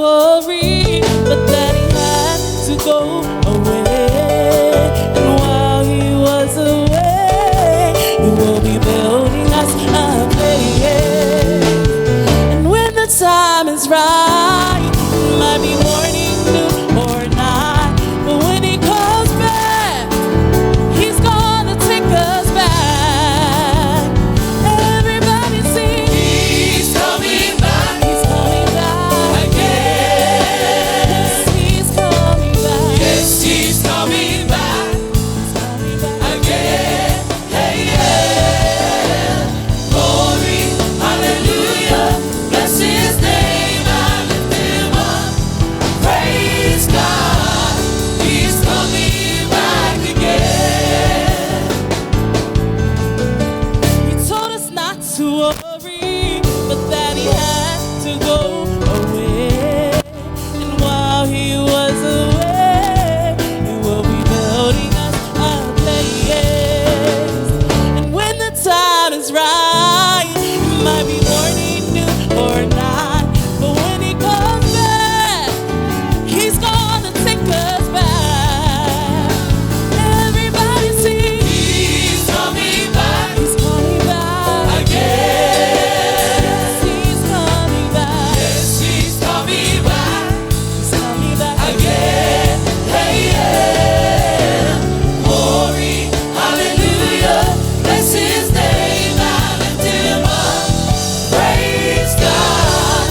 worry, but that he had to go away. And while he was away, he will be building us a place. And when the time is right, it might be morning, noon, or night, but when he comes back, he's gonna take us back. Everybody sing, he's coming back. He's coming back again. Yes, he's coming back. Yes, he's coming back. He's coming back again. Hey, yeah. Glory, hallelujah. Bless his name, I lift him up. Praise God, he's coming back again. He told us not to worry, but that he had to go away. And while he was away, he will be building us a place. And when the time is right, it might be morning, noon, or night, but when he comes back, he's gonna take us back. Everybody sing, he's coming back. He's coming back again. Yes, he's coming back. Yes, he's coming back. He's coming back again. Hey, yeah. Glory, hallelujah. Bless his name, I lift him up. Praise God,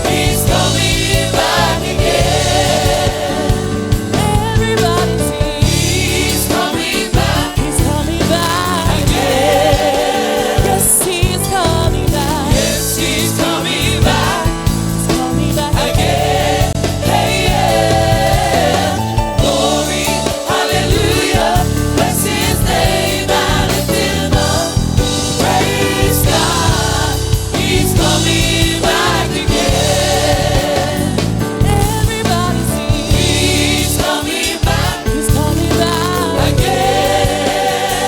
he's coming back again. Everybody sing, he's coming back. He's coming back again. Yes, he's coming back. Yes, he's coming back. He's coming back again. Hey, yeah. Glory, hallelujah. Bless his name, I lift him up. Praise God, he's coming back again. Everybody sing, he's coming back. He's coming back again.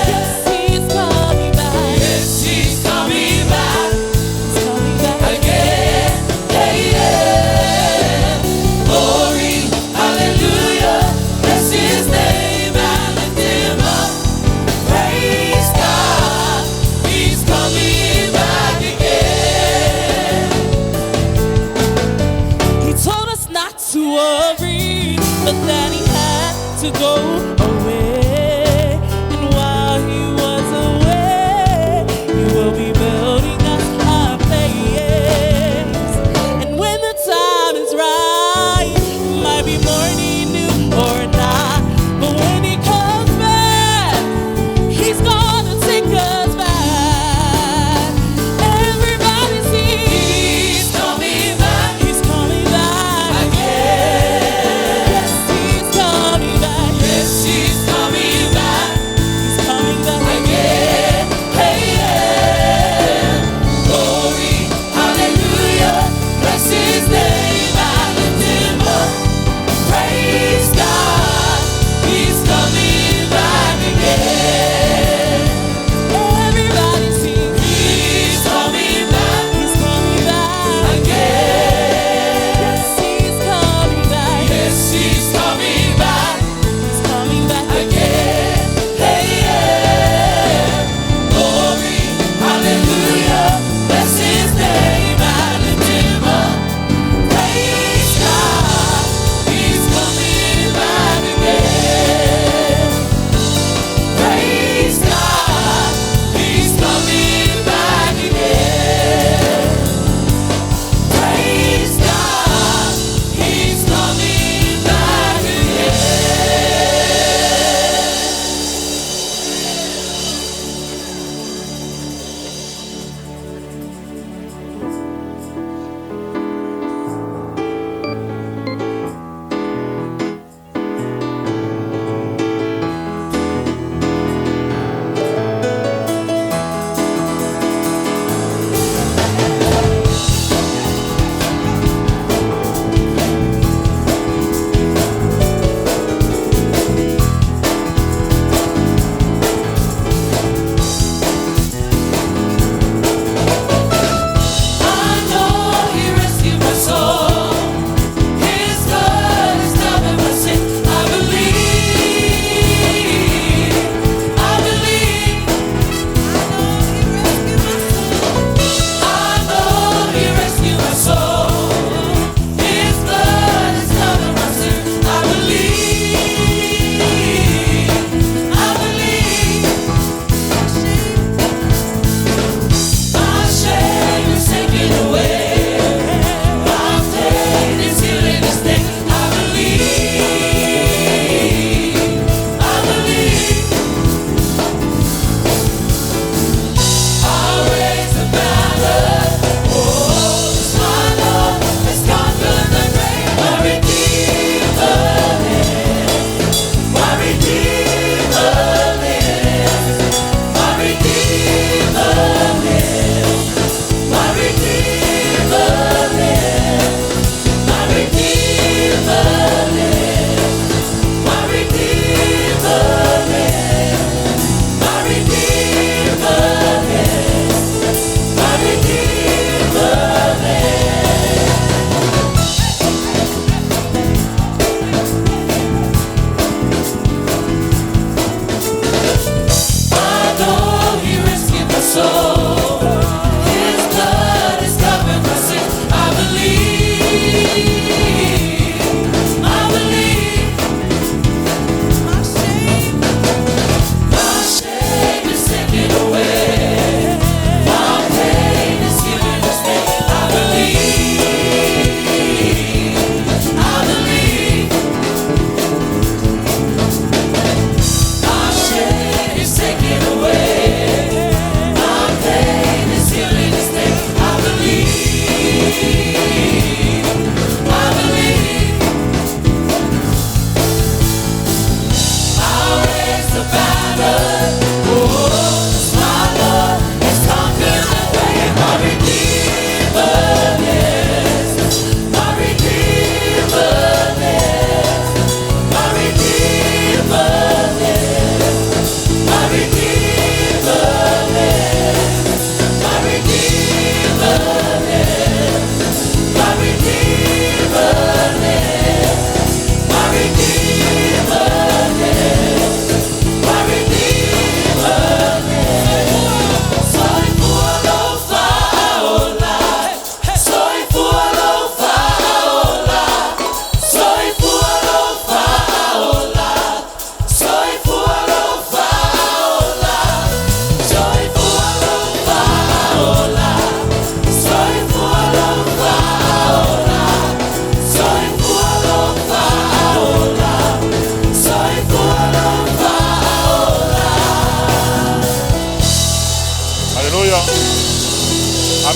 Yes, he's coming back. Yes, he's coming back. He's coming back again. Hey, yeah. Glory, hallelujah. Bless his name, I lift him up. Praise God, he's coming back again. He told us not to worry, but that he had to go away. And while he was away, he will be building us a place. And when the time is right, it might be morning, noon, or night, but when he comes back, he's gonna take us back. Everybody sing, he's coming back. He's coming back again. Yes, he's coming back. Yes, he's coming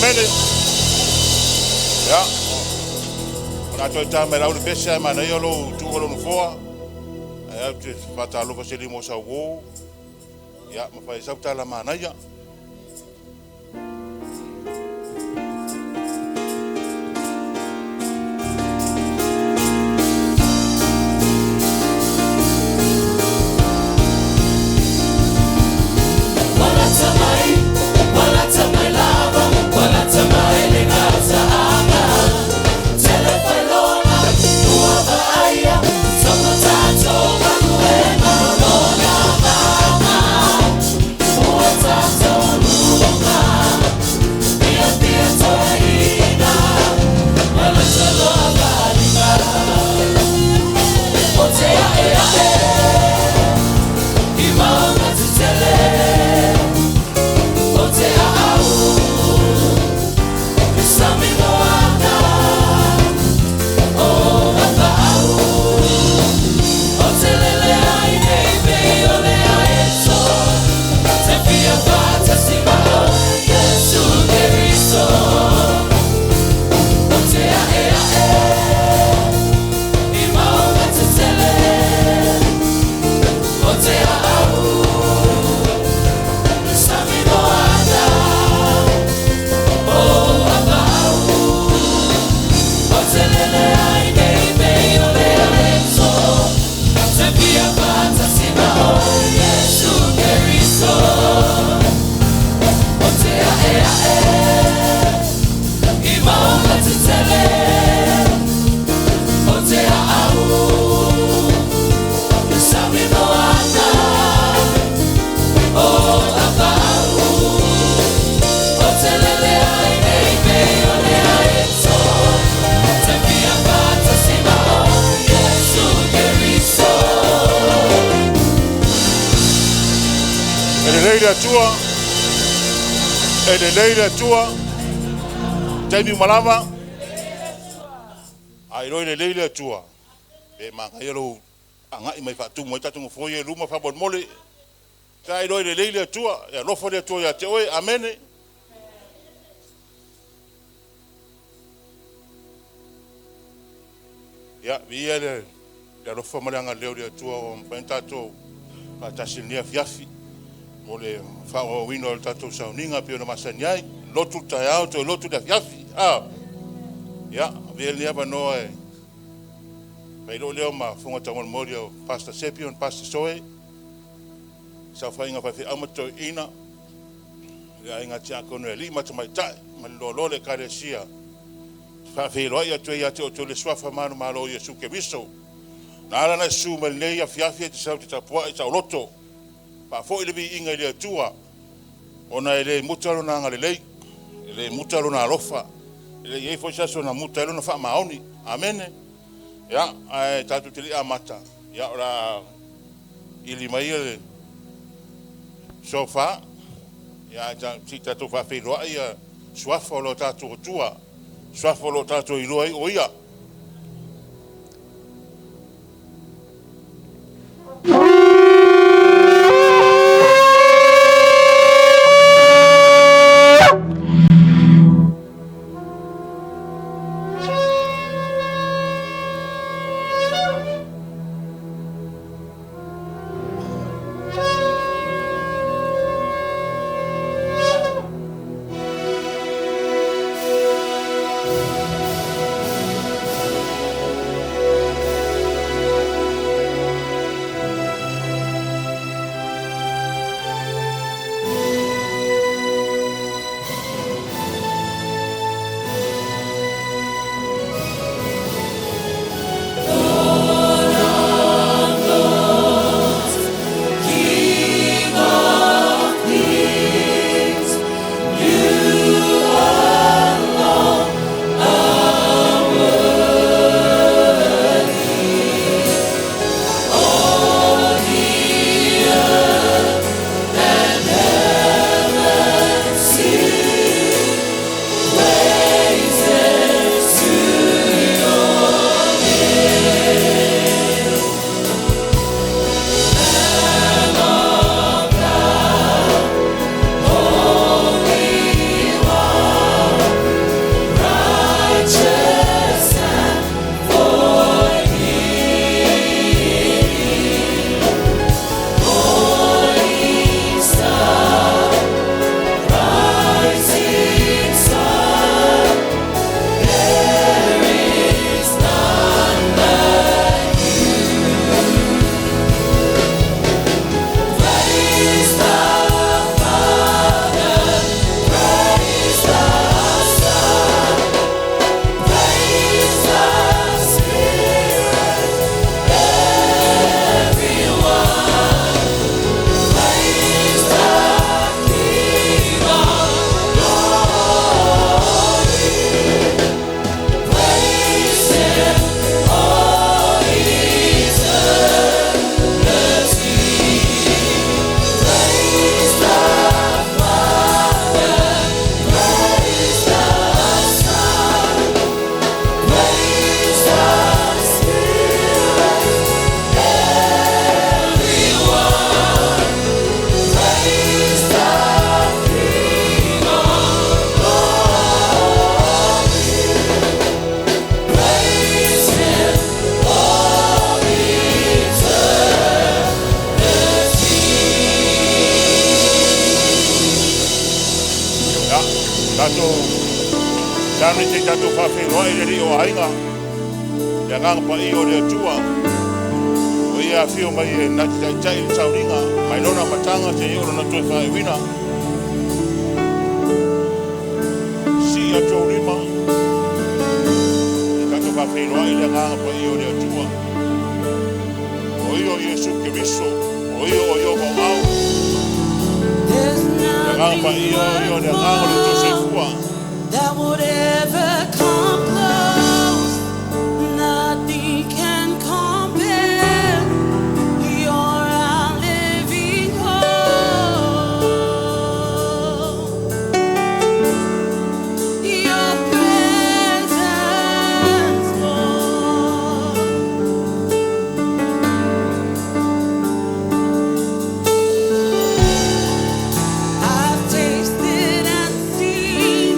Amene. Ya. Ona toi tama la ule pesa mana yolo tu olo no foa. Ai te fata lo faseli mo sa wo. Ya, ma fai sauta la mana ya. Leila tua Taimi malama ai roi leila tua e manga yelo anga i mai fatu mo tatu mo foi Leauma fa bon mole kai roi leila tua ya lo fo de tua ya te oi amene ya viele da lo fo malanga leo de tua o pentato pa tasinia fiafi mole fa o wino tatu sauninga pio na masanyai lotu tayao to lotu da fiafi ya viele ya no mai lo leo ma fonga tamon morio pastor Sepiliano pastor Soe sa fa inga fa fi amato ina ya inga tia kono Leauma mai tai man lo le karesia fa fi lo ya to le swafa manu malo Yesu ke biso na na su mal le ya fiafi te sa te po ta loto pa fo ile bi inga le tua ona ile mutalo na ngale le mutalo na lofa ile ye fo sa so na mutalo na fa maoni amene ya ai tatu tili amata ya ora ili mai sofa ya ta to fa fe lo ya swafa lo tatu tua swafa lo tatu iloi oia Tani te tato whawhenua i re o hainga. Ia nganga pa i o rea tua. O ia whio mai e nati tai tai i tauringa. Mai nona matanga te i ora na toi whae wina. Si a tō rima. I tato whawhenua i rea nganga pa i o rea tua. O i o Yesu Kiriso. O i o Yoga Mau. Ia nganga pa i o rea nganga le tō se fua. That would ever come close. Nothing can compare. You're our living hope. Your presence, Lord. I've tasted and seen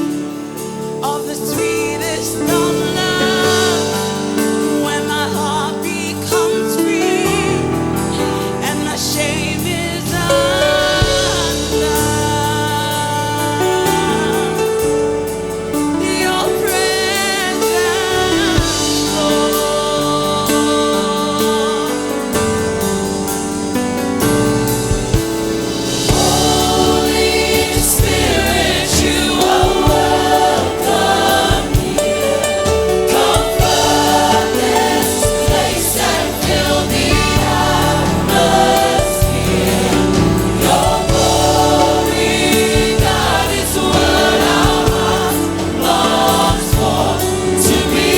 of the sweetest of love, when my heart becomes free and my shame is undone. Your presence, Lord. Holy Spirit, you are welcome here. Come flood this place and fill the atmosphere. Your glory, God, is what our hearts long for. To be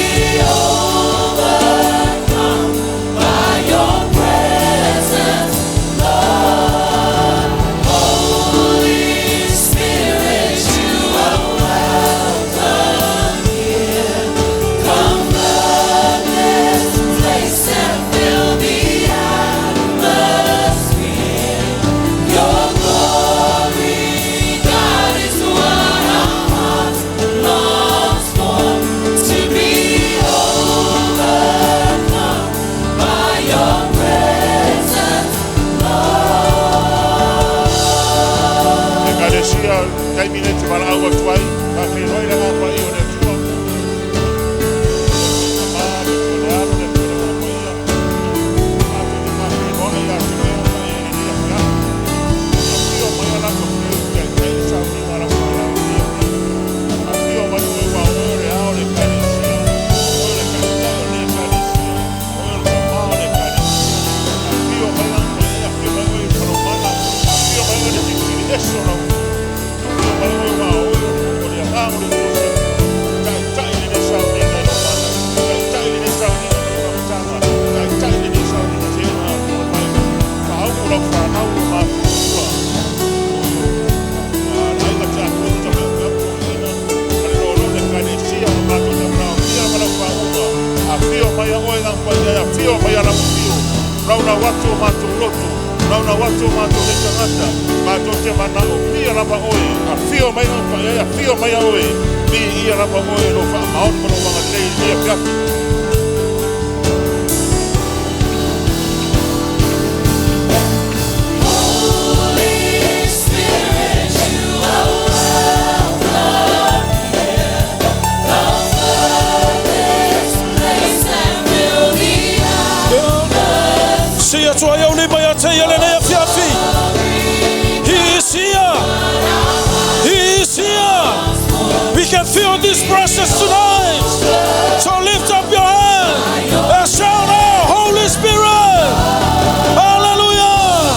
overcome by your presence, Lord. Holy Spirit, you are welcome here. Come flood this place and fill the atmosphere. Your glory, God, is what our hearts long for. To be overcome by your presence, Lord. E kalesia, taimine te mara aua tuai, ka whenua i ranga pa i o rea tua. Maa te tole aro le tole mara pa ia. Maa te ka whenua i a te mea pa i e ni a whia. A whio mai ala ko whio kia tei sau ni mara pa ia o ia. A whio mai ue wa oe re ao le kalesia. Oe le kalesia, o le kalesia. Oe le maa le kalesia. A whio mai ala pa ia, a whio mai ue whanomana. A whio mai ue le titiri eso rau. Rauna watu matu lotu, rauna watu matu lekangata, matu te manao, pia lapa oe, a fio mai pa ia, fio mai oe, bi ia lapa oe no fa maon kono manga lei ia piaki. Holy Spirit, you are welcome here. Come flood this place and fill the atmosphere. Sia tua iau ni mai a te ia le nei a whiawhi. He is here. He is here. We can feel this presence tonight. So lift up your hand and shout out, Holy Spirit. Hallelujah.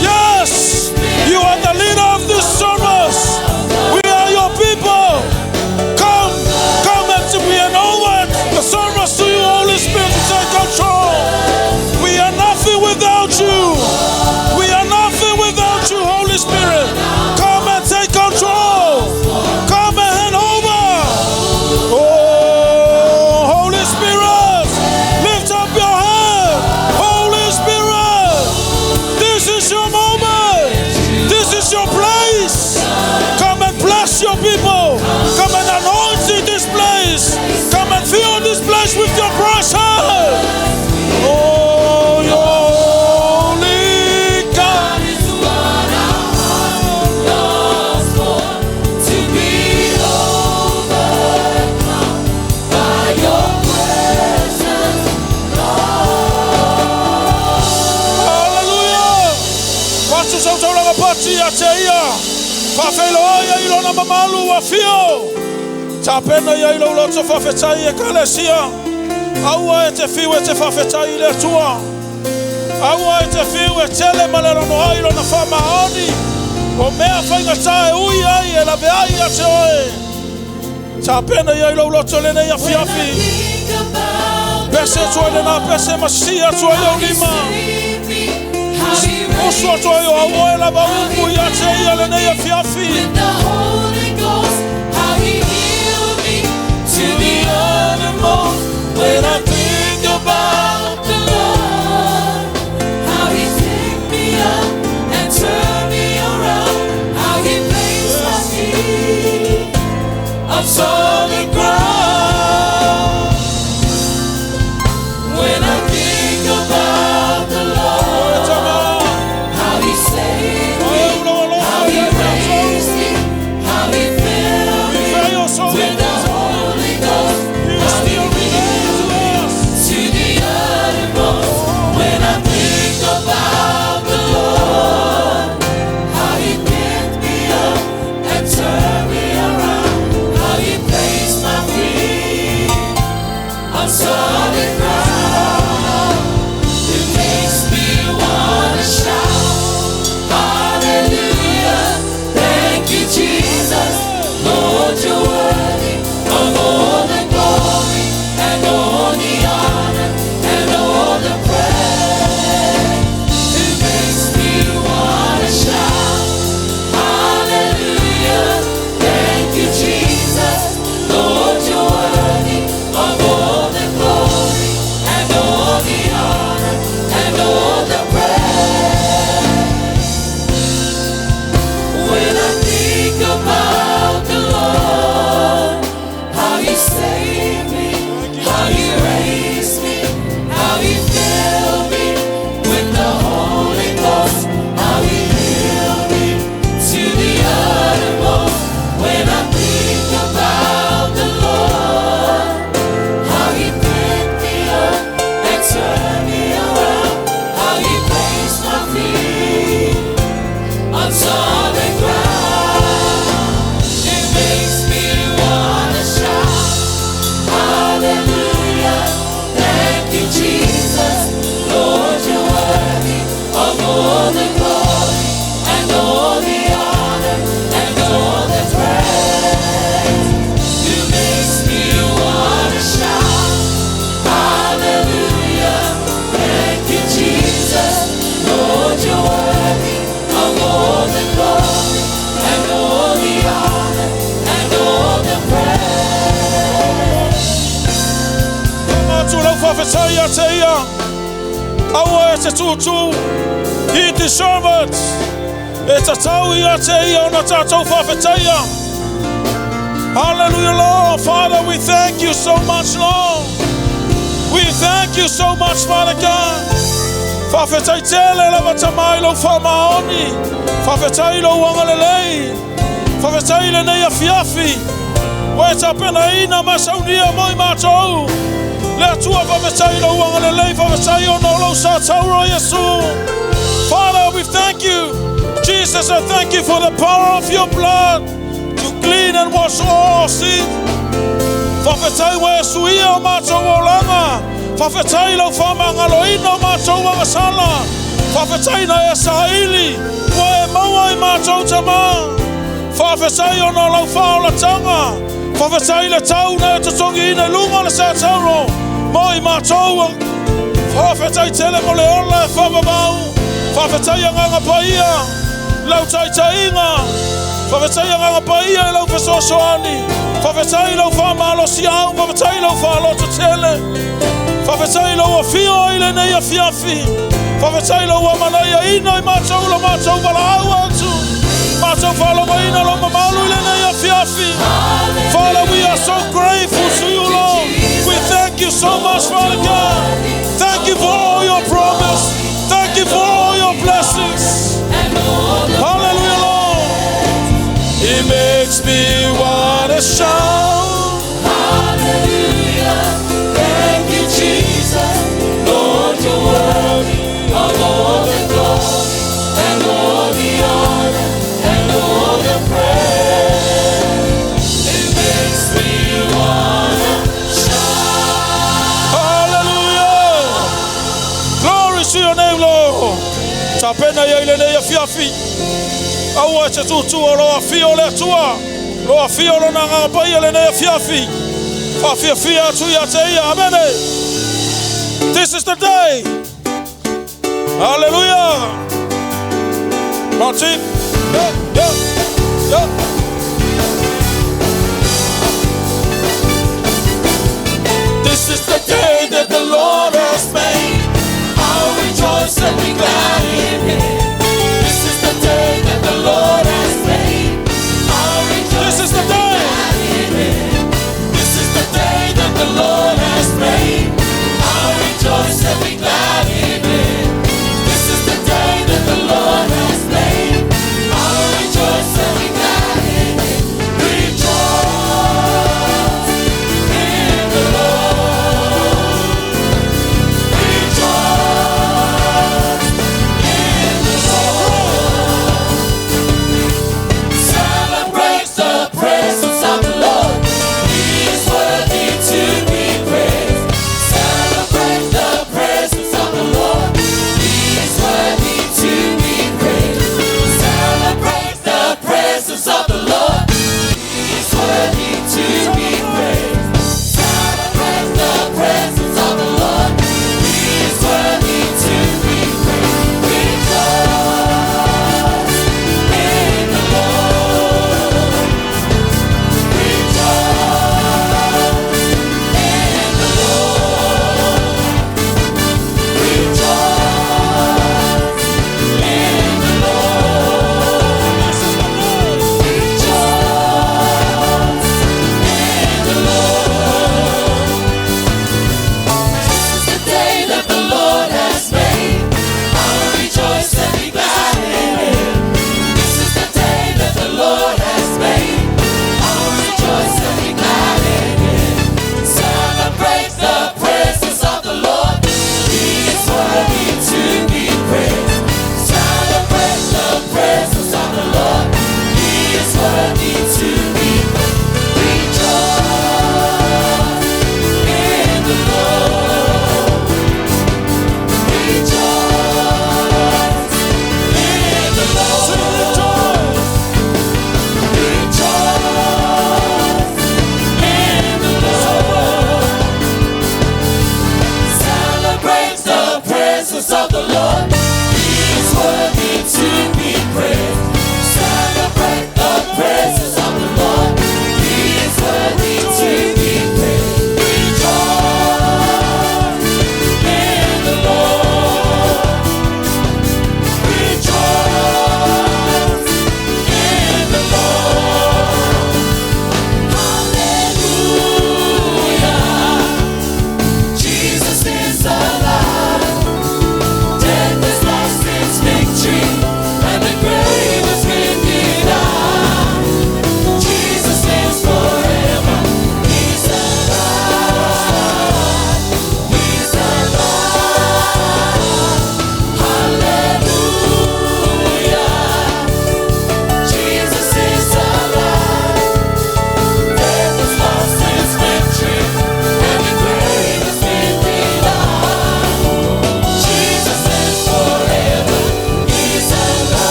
Yes, you are the leader of this service. We are your people. Come and we hand over the service to you, Holy Spirit, to take control. We are nothing without you. We are nothing without you, Holy Spirit. Come and take control. Come and hand over. Oh. tia teia. Whawhelo ia ilo na mamalu wa fio. Tapena ia ilo loto whawhetai e kalesia. Aua e te whiu e te whawhetai le tua. Aua e te whiu e tele malero no ailo na whamaoni. O mea whaingatae ui ai e lawe ai a te oe. Tapena ia ilo loto le nei a fiafi. Pese tua le na pese masia tua i lima. Oso tua i o aua e lawa upu ia te ia le nei a fiafi. With the Holy Ghost, how he healed me to the uttermost. When I think about the Lord, how he picked me up and turned me around, how he placed my feet on solid ground. When I think about the Lord, how he saved me, how he raised me, how he filled me with the Holy Ghost, how he healed me to the uttermost. When I think about the Lord, how he picked me up and turned me around, how he placed my feet on solid ground. It makes me wanna shout, hallelujah, thank you Jesus, Lord you're worthy of all the glory and all the honor and all the praise. It makes me wanna shout, hallelujah, thank you Jesus, Lord you're worthy of all the glory and all the honor and all the praise. When I think about the Lord, how he saved me, how he raised me, how he filled me with the Holy Ghost, how he healed me to the uttermost. When I think about the Lord, how he picked me up and turned me around, how he placed my feet on solid ground. It makes me wanna shout, hallelujah, thank you Jesus, Lord you're worthy of all the glory and all the honor and all the praise. It makes me wanna shout, hallelujah, thank you Jesus, Lord you're worthy of all the glory and all the honor and all the praise. Atu lau whawhetai a te ia. Aua e te tūtū. He deserve it. E te tau i a te ia o na tātou whawhetai a. Hallelujah, Lord. Father, we thank you so much, Lord. We thank you so much, Father God. Whawhetai tele lawa tamai lau whamaoni. Whawhetai lau wangalelei. Whawhetai le nei a fiafi. Wa e tapena ina masaunia moi mātou. Le atua whawhetai lau wangalelei. Whawhetai o no lau sa tauro Yesu. Father, we thank you. Jesus, I thank you for the power of your blood to clean and wash all sin. Whawhetai wa Yesu ia o mātou o langa. Whawhetai lau whamangaloina o mātou wangasala. Whawhetai na e saili. Wa e maua i mātou tama. Whawhetai o no lau whaolatanga. Whawhetai le tau na e tutongi ina lunga le sa tauro. Moi mātou. Whawhetai tele mo le ola e whamamau. Whawhetai a nganga paia. Lau taitainga. Whawhetai a nganga paia e lau whasosoani. Whawhetai lau whamalo siau. Whawhetai lau whaloto tele. Whawhetai lau a fio i le nei a fiafi. Whawhetai lau a manai a ina i mātou lo mātou wala au atu. Mātou whaloa ina lo mamalu i le nei a fiafi. Father, we are so grateful to you, Lord. We thank you so much, Father God. Thank you for all your promise. Thank you for all your blessings. Hallelujah, Lord. It makes me want to shout. Hallelujah, thank you Jesus, Lord you're worthy of all the glory and all the honor your name, Lord. Tapena ya ile ne ya fiafi. Awa che tu lo afio le tua. Lo afio lo na ngapa ile ne ya fiafi. Fa fia tu ya te ya. Amen. This is the day. Hallelujah. Martin. Yeah. This is the day that the Lord has made. I'll rejoice and be glad in it. This is the day that the Lord has made. I'll rejoice and be glad in it. This is the day that the Lord has made. I'll rejoice and be glad in it. This is the day that the Lord has made. I'll rejoice and be glad in it. Rejoice in the Lord. Rejoice in the Lord. Celebrate the presence of the Lord. He is worthy to be praised. Celebrate the presence of the Lord. He is worthy to be praised. Celebrate the presence of the Lord. He is worthy to be praised. Celebrate the presence of the Lord. He is worthy to be praised. Rejoice in the Lord. Rejoice in the Lord. Rejoice in the Lord. Rejoice in the Lord. This is the day that the Lord has made. I'll rejoice and be glad in it. This is the day that the Lord has made. I'll rejoice and be glad in it. Celebrate the presence of the Lord. He is worthy to be praised. Celebrate the presence of the Lord. He is worthy to be praised. Rejoice in the Lord. Rejoice in the Lord. Rejoice in the Lord. Celebrate the presence of the Lord. He is worthy to be praised. Celebrate the presence of the Lord. He is worthy to be praised. Rejoice in the Lord. Rejoice in the Lord. Hallelujah. Jesus is alive.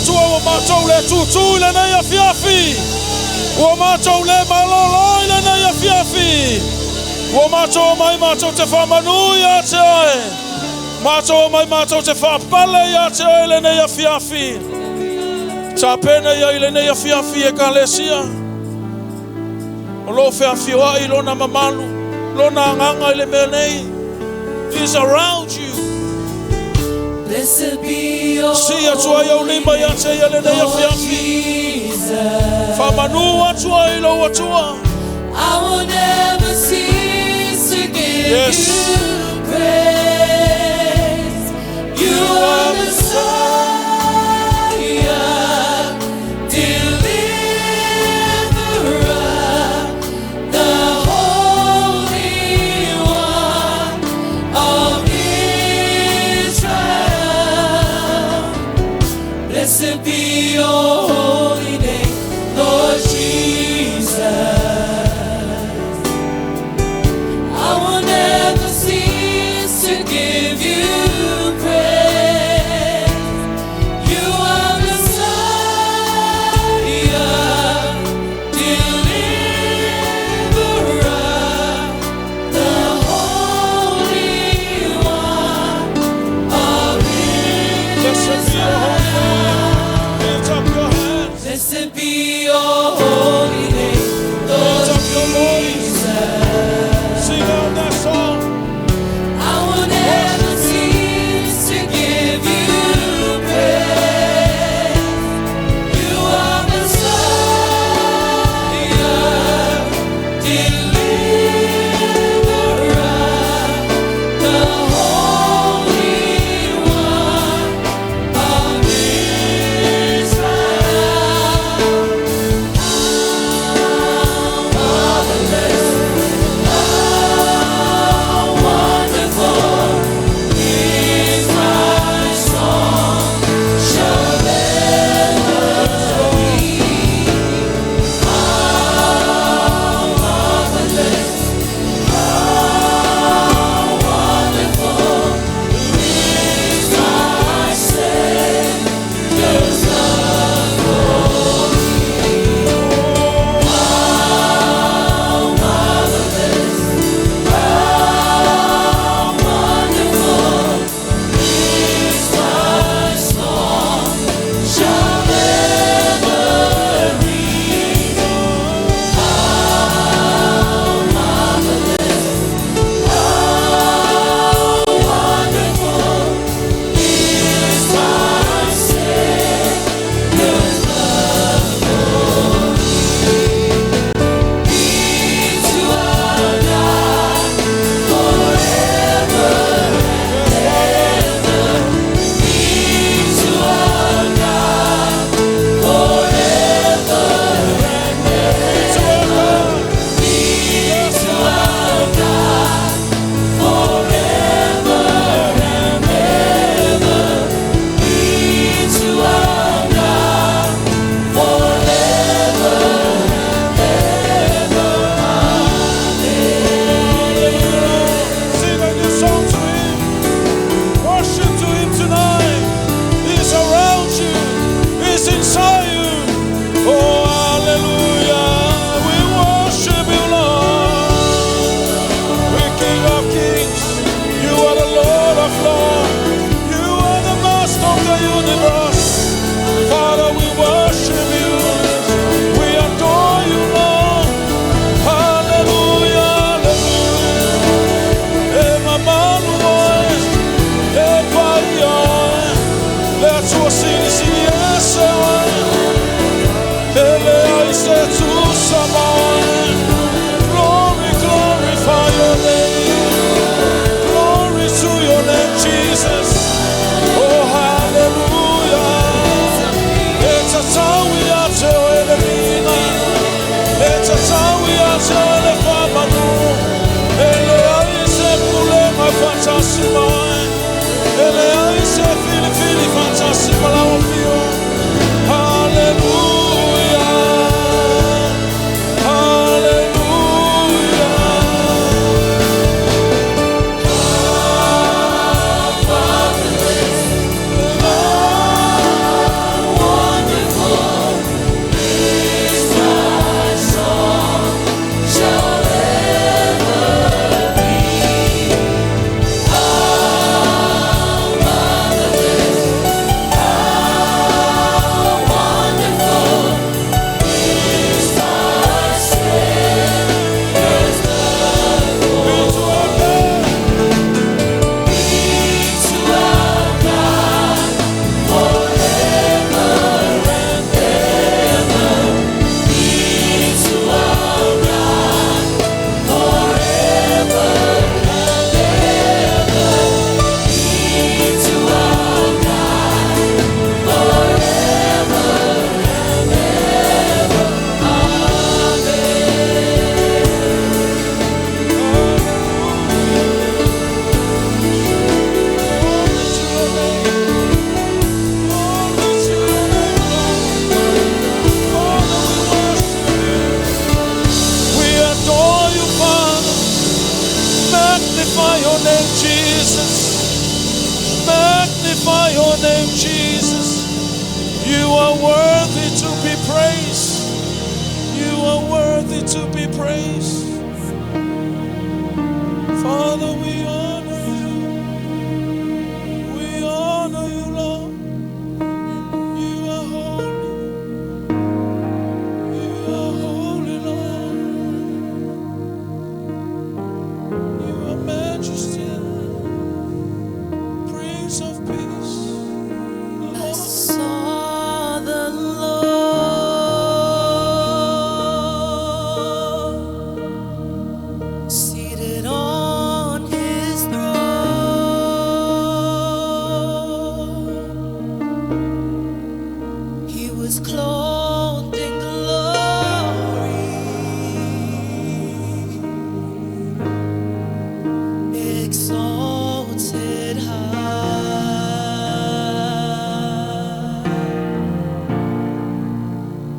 atua o mātou le tutu le nei a fiafi. O mātou le malolo le nei a fiafi. O mātou mai mātou te whamanui a te ai. Mātou mai mātou te whapale a te ai le nei a fiafi. Ta pena ia le nei a fiafi e kalesia. O lo fiafi o ai lona mamalu. Lona nganga le mea nei. He's around you. Blessed be your Si atua ia ulima ia te ia le nei a fiafi. Whamanu atua i lo atua. I will never cease to give Yes. you praise. You are the Messiah, deliverer, the Holy One of Israel. Blessed be your holy name, Lord Jesus. I will never see Magnify your name, Jesus. Magnify your name, Jesus. You are worthy to be praised. You are worthy to be praised. Father, we honor you. We honor you, Lord. You are holy. You are holy, Lord. You are majesty, Prince of Peace. I saw the Lord seated on his throne. He was clothed in glory, exalted high,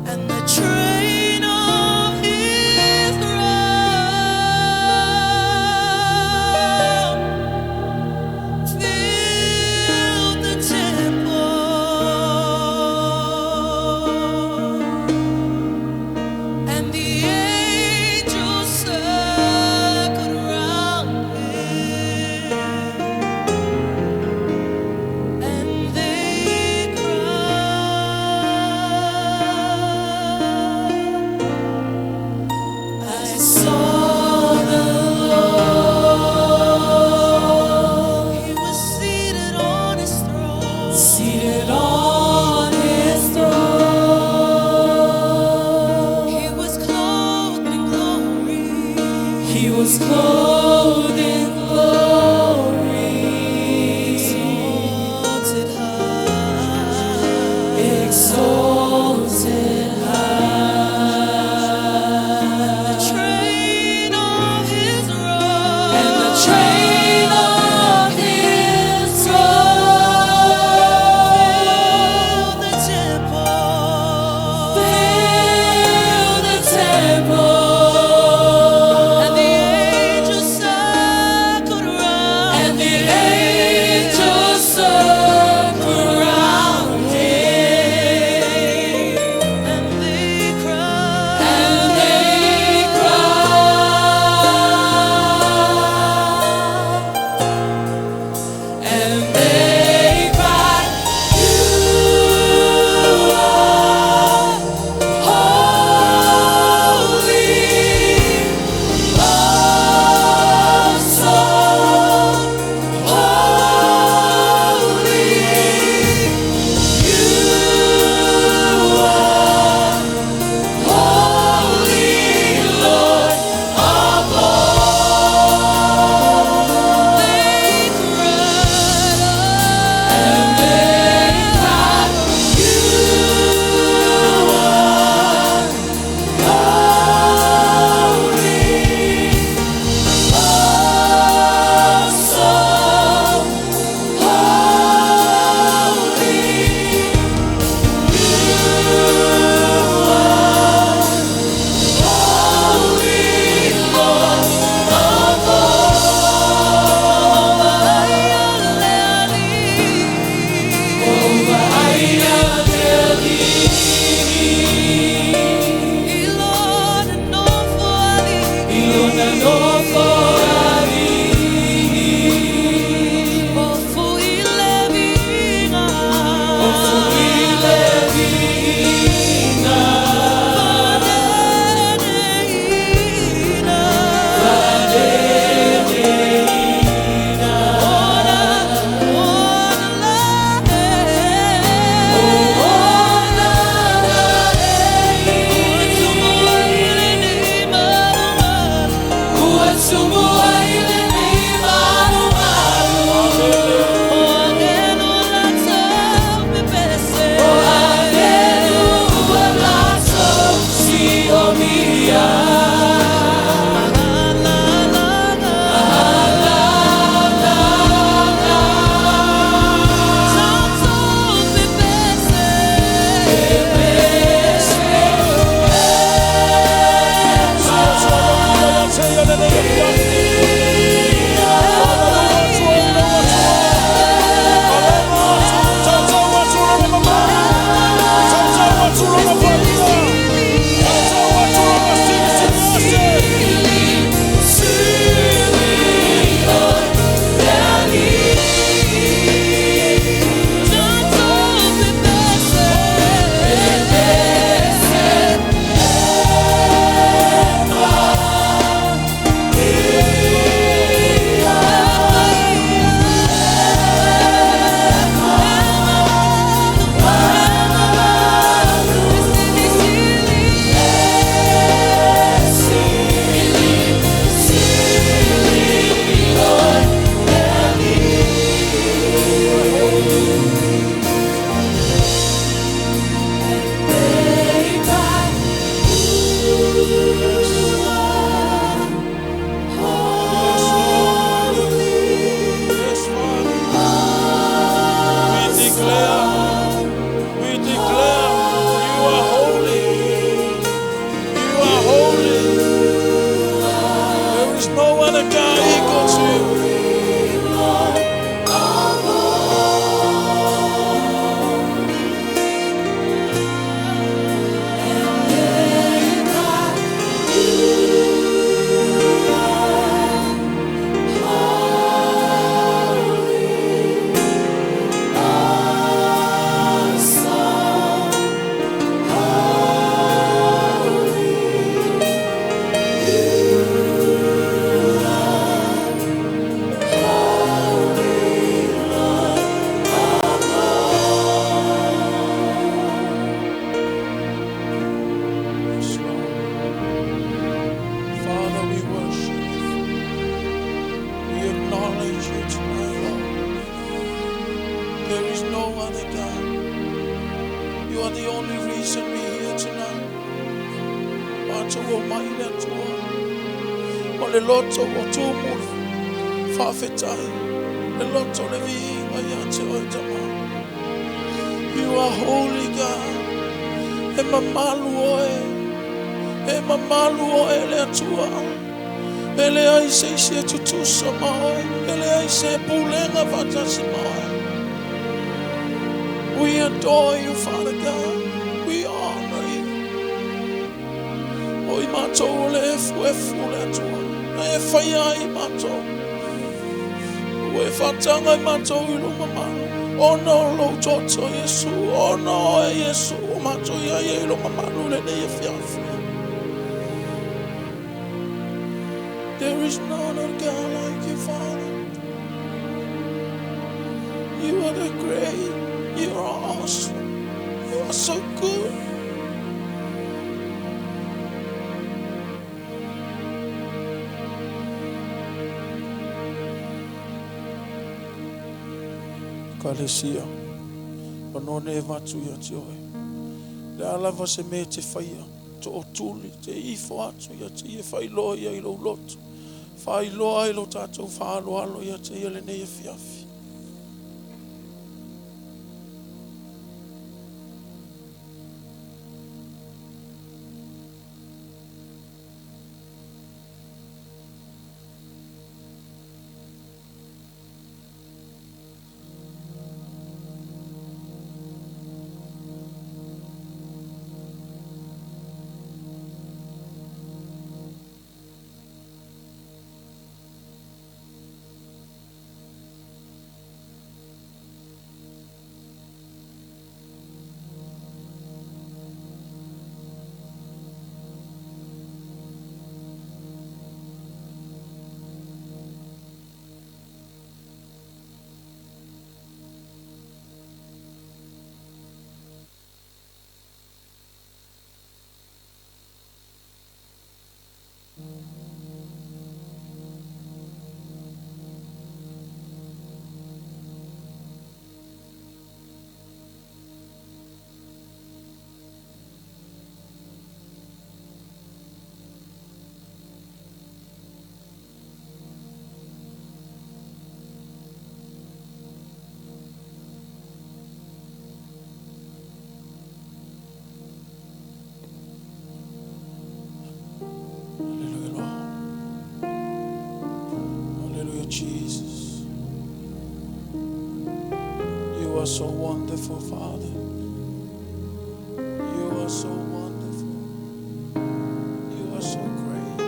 and the train of his robe filled the temple, and the angels circled round him, and they cried, I saw the Lord. He was seated on his throne. Seated on his throne. He was clothed in glory. He was clothed in glory. Exalted high. Exalted high. The train of his robe. And the train of his robe filled the temple. Filled the temple. And the angels circled round. And the angels circled round him. And they cried. And they cried. And they cried, You are holy, awesome, holy. You are holy, Lord of all. They cried, and they cried, You are holy, awesome, other God equal to you. You are holy God. Ele atua. Ele aise se tutu sama. Ele aise pulenga vatasima. We adore you, Father God. We honor you. Oi mato le fule atua. E faya mato. We fatanga mato ilu mama. Oh no, lo toto Yesu. Oh no, Yesu. Mato ya ilu mama lule ne yefiafi. There is no other God like you, Father. You are the great. You are awesome. You are so good. Kalesia, onone vatu ya tioe. Le alava se me te faia, to otuli, te ifo atu ya te ie failo ya ilo lotu. Failo ilo tato falo alo ya te ele ne fiafi. Jesus, you are so wonderful, Father. You are so wonderful. You are so great.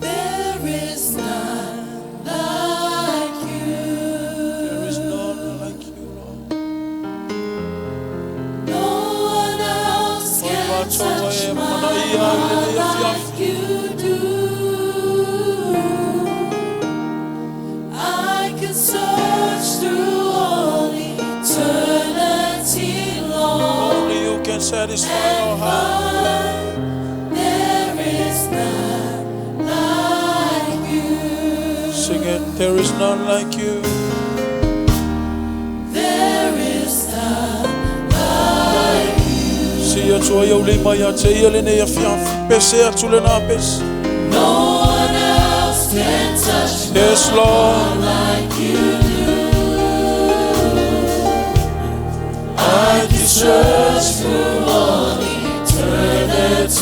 There is none like you. There is none like you, Lord. No one else can touch my heart like you do. I could search through all eternity long. Only you can satisfy our heart. There is none like you. Sing it. There is none like you. There is none like you. See ya tua ya Leauma ya te ele ne ya fiafi. Pese ya tule na pese. No one else can touch my Yes, Lord. like you do. I can search through all eternity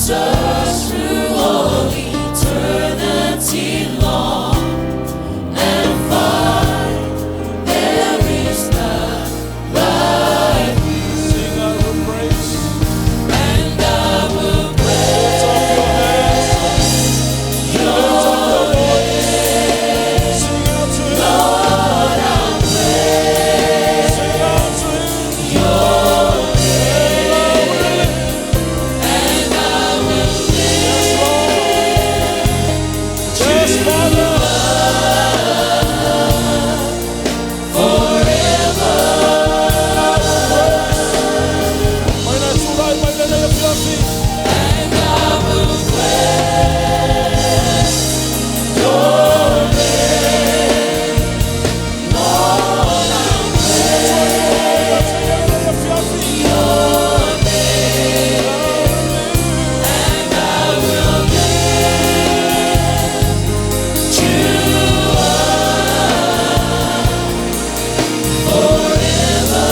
search through all eternity long and find there is none like you. Sing, I will praise. And I will praise Lift up your voice. Sing out to Him. Lord, I'll praise Sing out to Him. your name. And I will lift Yes, Father. forever. May na tulay, may na nayapi-api. And I will praise your name. Lord, I'll praise your name. And I will lift you up forever.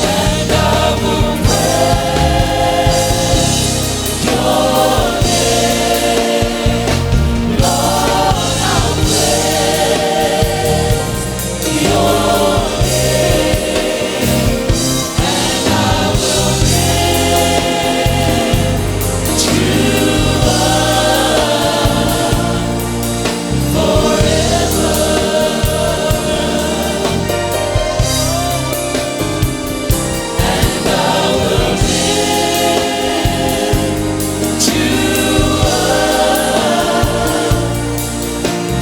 And I will praise your name. Lord, I'll praise your name. And I will lift you up forever. And I will lift you up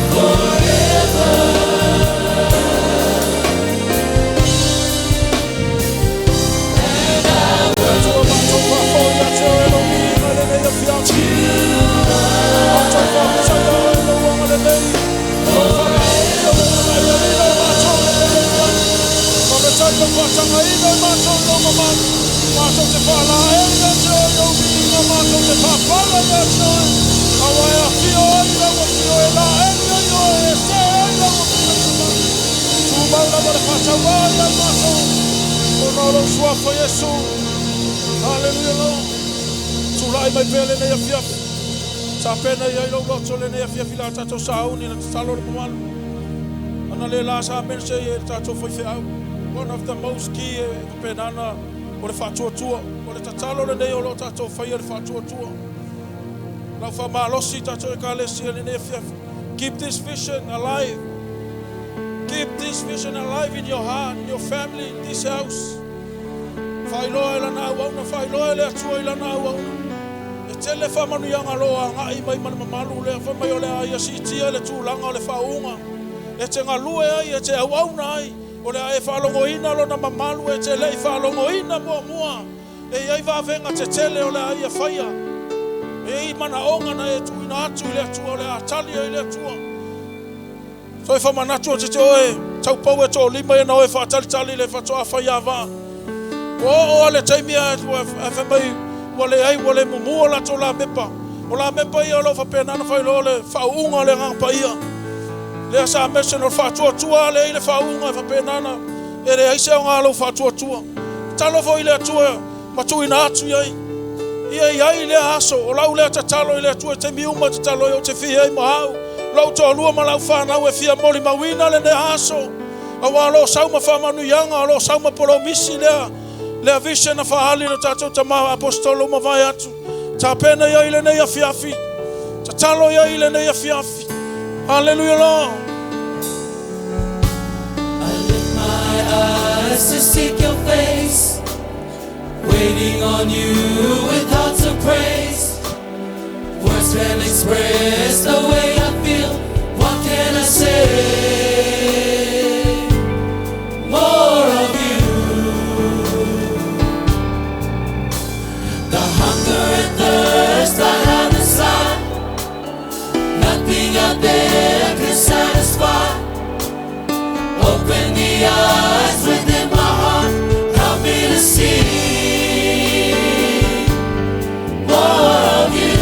forever. And I Hallelujah, Lord. Tulai mai pele na yafiafi. Sa pena ia ilo loto le na yafiafi la tato sauni na talo le mamalu. Ana le la sa mense ia tato foi feau. One of the most key penana o le fatua tua. O le tatalo le nei o lo tato fai le fatua tua. La fa malosi tato e kalesi le na yafiafi. Keep this vision alive. Keep this vision alive in your heart, in your family, in this house. Whailoa ila nā wauna, whailoa ila atua ila nā wauna. E tele whamanu ianga loa, ngā i mai mana mamalu lea, whamai o lea ai asitia le tūlanga o le whaunga. E te ngalue ai, e te auauna ai, o lea e whalongo ina lo na mamalu, e te lei whalongo ina mua mua. E iai wawenga te tele o lea ai e whaia. E i mana onga na e tuina atu i le atua, o lea atali ai le atua. So e whamanatu o te te oe, taupau e tō lima e na oe whaatalitali le whatoa whaia wā. O le taimia e whamai, o le ai, o le mumua la tō la mepa. O la mepa ia lo whapenana whailo le whaunga le ngangpa ia. Le asa mesen o whatua tua, le i le whaunga e whapenana. E le aise o ngā lo whatua tua. Talo fo i le atua, matui na atu iai. Ia iai le aso, o lau le tatalo i le atua, te miuma te talo i o te fia i mahau. Lau tō lua ma lau whanau e fia moli mawina le ne aso. Awa lo sauma whamanu ianga, lo sauma polo misi lea. Le vision na fahali no tatou tama apostolo ma vai atu. Ta pena ia ile nei afiafi. Ta talo ia ile nei afiafi. Hallelujah, Lord. I lift my eyes to seek your face, waiting on you with hearts of praise. Words can express the way I feel. What can I say? More of you. The hunger and thirst I have inside, nothing out there can satisfy. Open the eyes within my heart, help me to see more of you.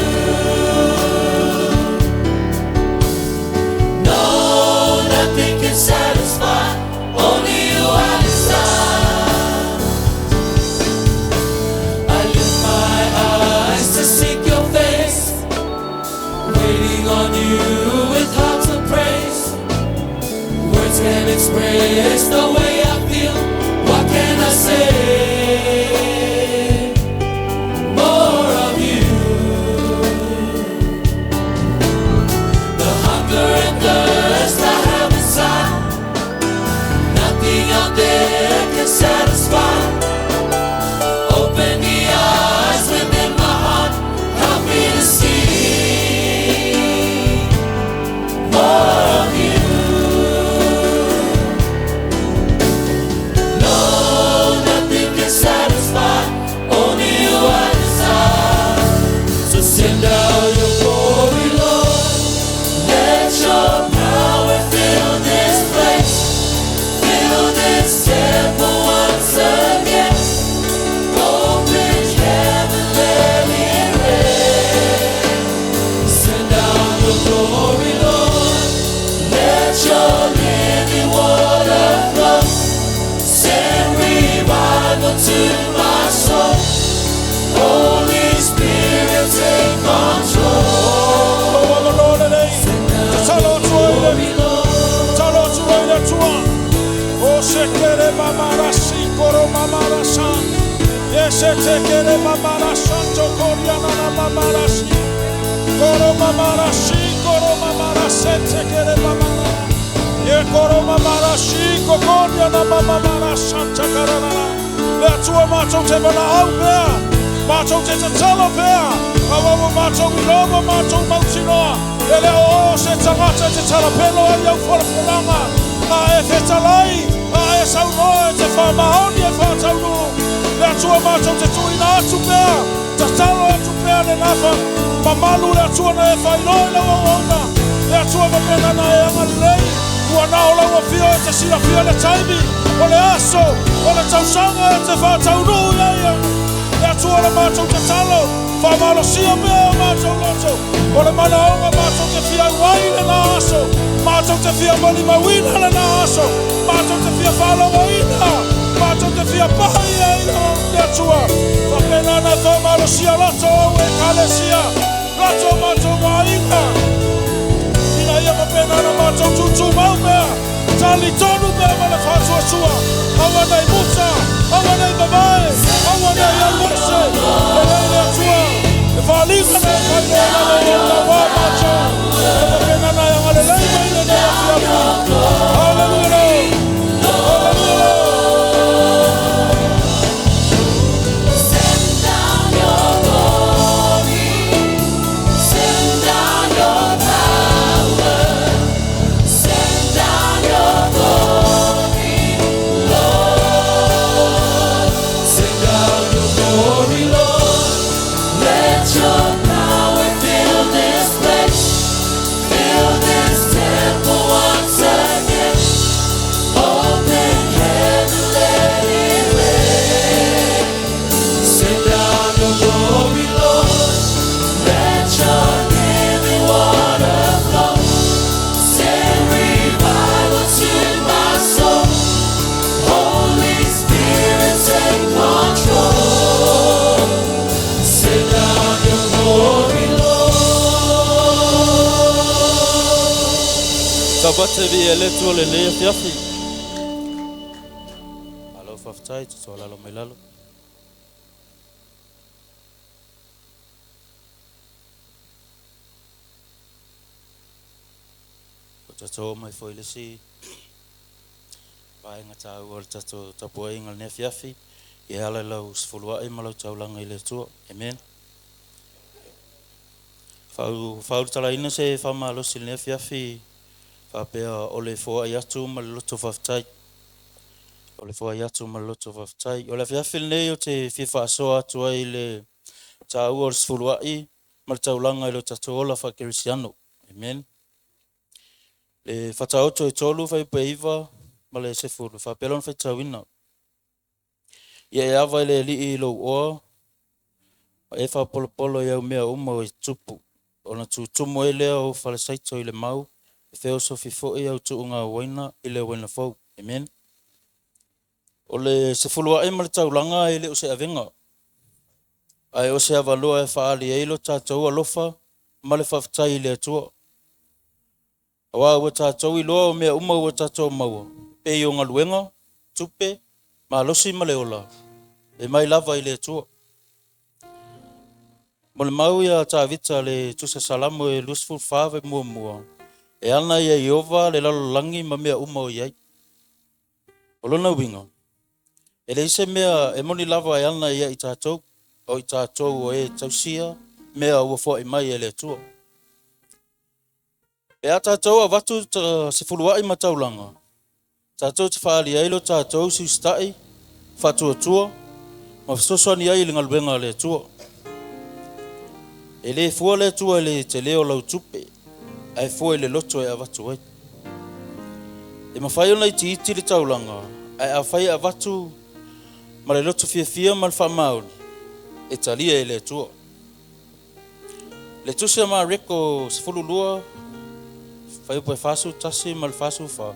to my soul. Holy Spirit, take control. Sekere mamara sikoro mamara san. Yese tekere mamara santo koriana na mamara si. Koro mamara sikoro mamara sekere mamara. Ye koro mamara sikoro koriana mamara santa karana. Le tua macho te bana au bea. Macho te talo bea. Awo macho bilobo macho mausinoa. Ele o se tangata te tala pelo ya fora fulanga. Na e fetalai. E sau noe te whamahoni e whātaunu. Lea tua mātou te tui nā atu pēr. Ta talo atu pēr le nafa. Mamalu lea tua na e whainoi lau au auna. Lea tua mapena na e angalei. Ua nao lau a fio e te sira fio le taimi. O le aso, o le tausanga e te whātaunu iaia. Lea tua le mātou te talo. Whamalo sia mea o mātou loto. O le mana onga mātou te fia wai le nā aso. Mātou te fia mali mawina le nā aso. Mātou te fia whalawa ina. Mātou te fia pahi e ina le atua. Whapena na whamalo sia loto au e kale sia. Loto mātou ngā ina. Ina ia whapena na mātou tutu mau mea. Tali tonu mea ma le whātua sua. Awa nei muta, awa nei mamae, awa nei alwese. E rei le atua. E whalinga nei whainena le la wā mātou. E whapena na ia ngale leima ina nei a fiapu. Halleluiah. Kabatevi eletu le le fiafi. Alo faftai to lalo melalo. Tato mai foi le si. Pai ngata ol tato tapo ingal ne fiafi. E ala lau Suluape malo taulanga ile tu. Amen. Fau tala ina se fama lo sil ne fiafi. Fapea ole foa yatu maloto faftai. Ole foa yatu maloto faftai. Ole fiafil nei o te fifa soa tua ile ta ua Suluape mal taulanga ile tato ola fa Gulliano. Amen. Le fatauto e tolu fai peiva male se fulu fa pelon fai tawina. Ye ava ile li lo o e fa polo ya mea uma e tupu. Ona tumo ile o fa le saito ile mau. Feo so fifo e au tuunga waina ile waina fau. Amen. Ole se Suluape mal taulanga ile o se avenga. Ai o se avaloa e faali e ilo tatou alofa male faftai ile atua. Awa ua tatou iloa o mea uma ua tatou maua. Pe o ngaluenga, tupe, malosi male ola. E mai lava ile atua. Mole mau ia tavita le tusa salamu e lusful fave mua. E ana ia Iova le lalo langi ma mea uma o iai. Olona winga. E le ise mea e moni lava e ana ia i tatou. O i tatou o e tausia mea ua fo i mai e le atua. E a tatou a watu se Suluape ma taulanga. Tatou te whaali ailo tatou si ustai, whatua tua, ma whasosoani ai le ngaluenga le atua. E le fua le atua le te leo lau tupe, ai fua le loto e a watu ai. E mawhai ona i ti iti le taulanga, ai a whai a watu, ma le loto fia ma le whamauni, e talia e le atua. Le tusia ma reko se fululua, fai po fasu tasi mal fasu fa.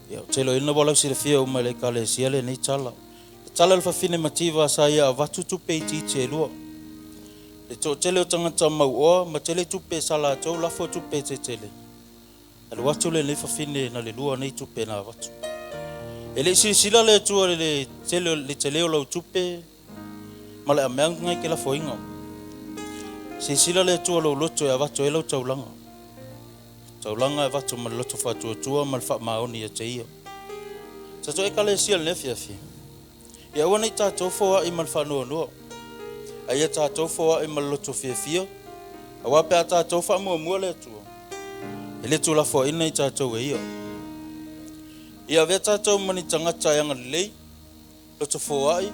Ya telo ina bola si le fia uma le kale sia le nei tala. Tala le fafine mativa sa ia avatu tupe i tite lua. Le to tele o tangata mau oa, ma tele tupe sala tau lafo tupe te tele. Ale watu le fafine na le lua nei tupe na watu. Ele sila le tua le tele o lau tupe, ma le ameang ngai ke la foinga. Sila le tua lau loto e watu e lau taulanga. Taulanga e watu ma loto fatua tua ma le wha maoni e te ia. Tato e kale sia le nefiafi. Ia wana i tātou foa i malwhanua nua. Aia tātou foa i maloto fia. A wape a tātou wha mua le tua. E le tula foa ina i tātou e ia. Ia vea tātou mani tangata yanga lei. Loto foa i.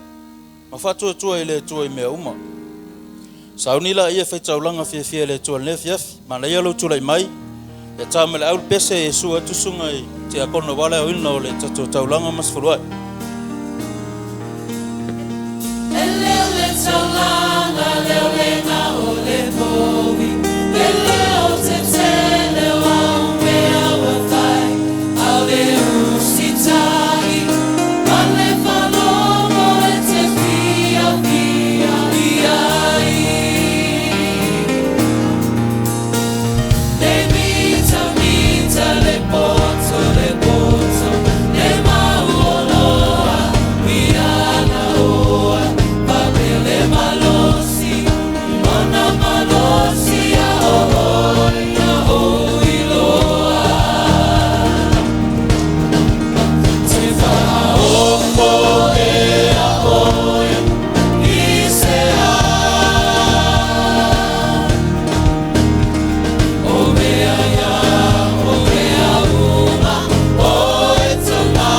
Ma whatua tua i le tua i mea uma. Saunila ia whai taulanga fia le tua le fiafi. Ma le ia lo tula i mai. Ia tāmele au pese e sua tusunga i. Te akona wale au ina o le tātou taulanga mas Suluape. Taulanga leo le na o le povi, leo te tele wa umea wa thai, au le usitai, ale whalomo e te fia iai. Le mita le poto, le mau o loa, miana oa. Malosi, ona malosi ya o iloa. Te whaopo e a oe, i se a. O mea uma, o e tama.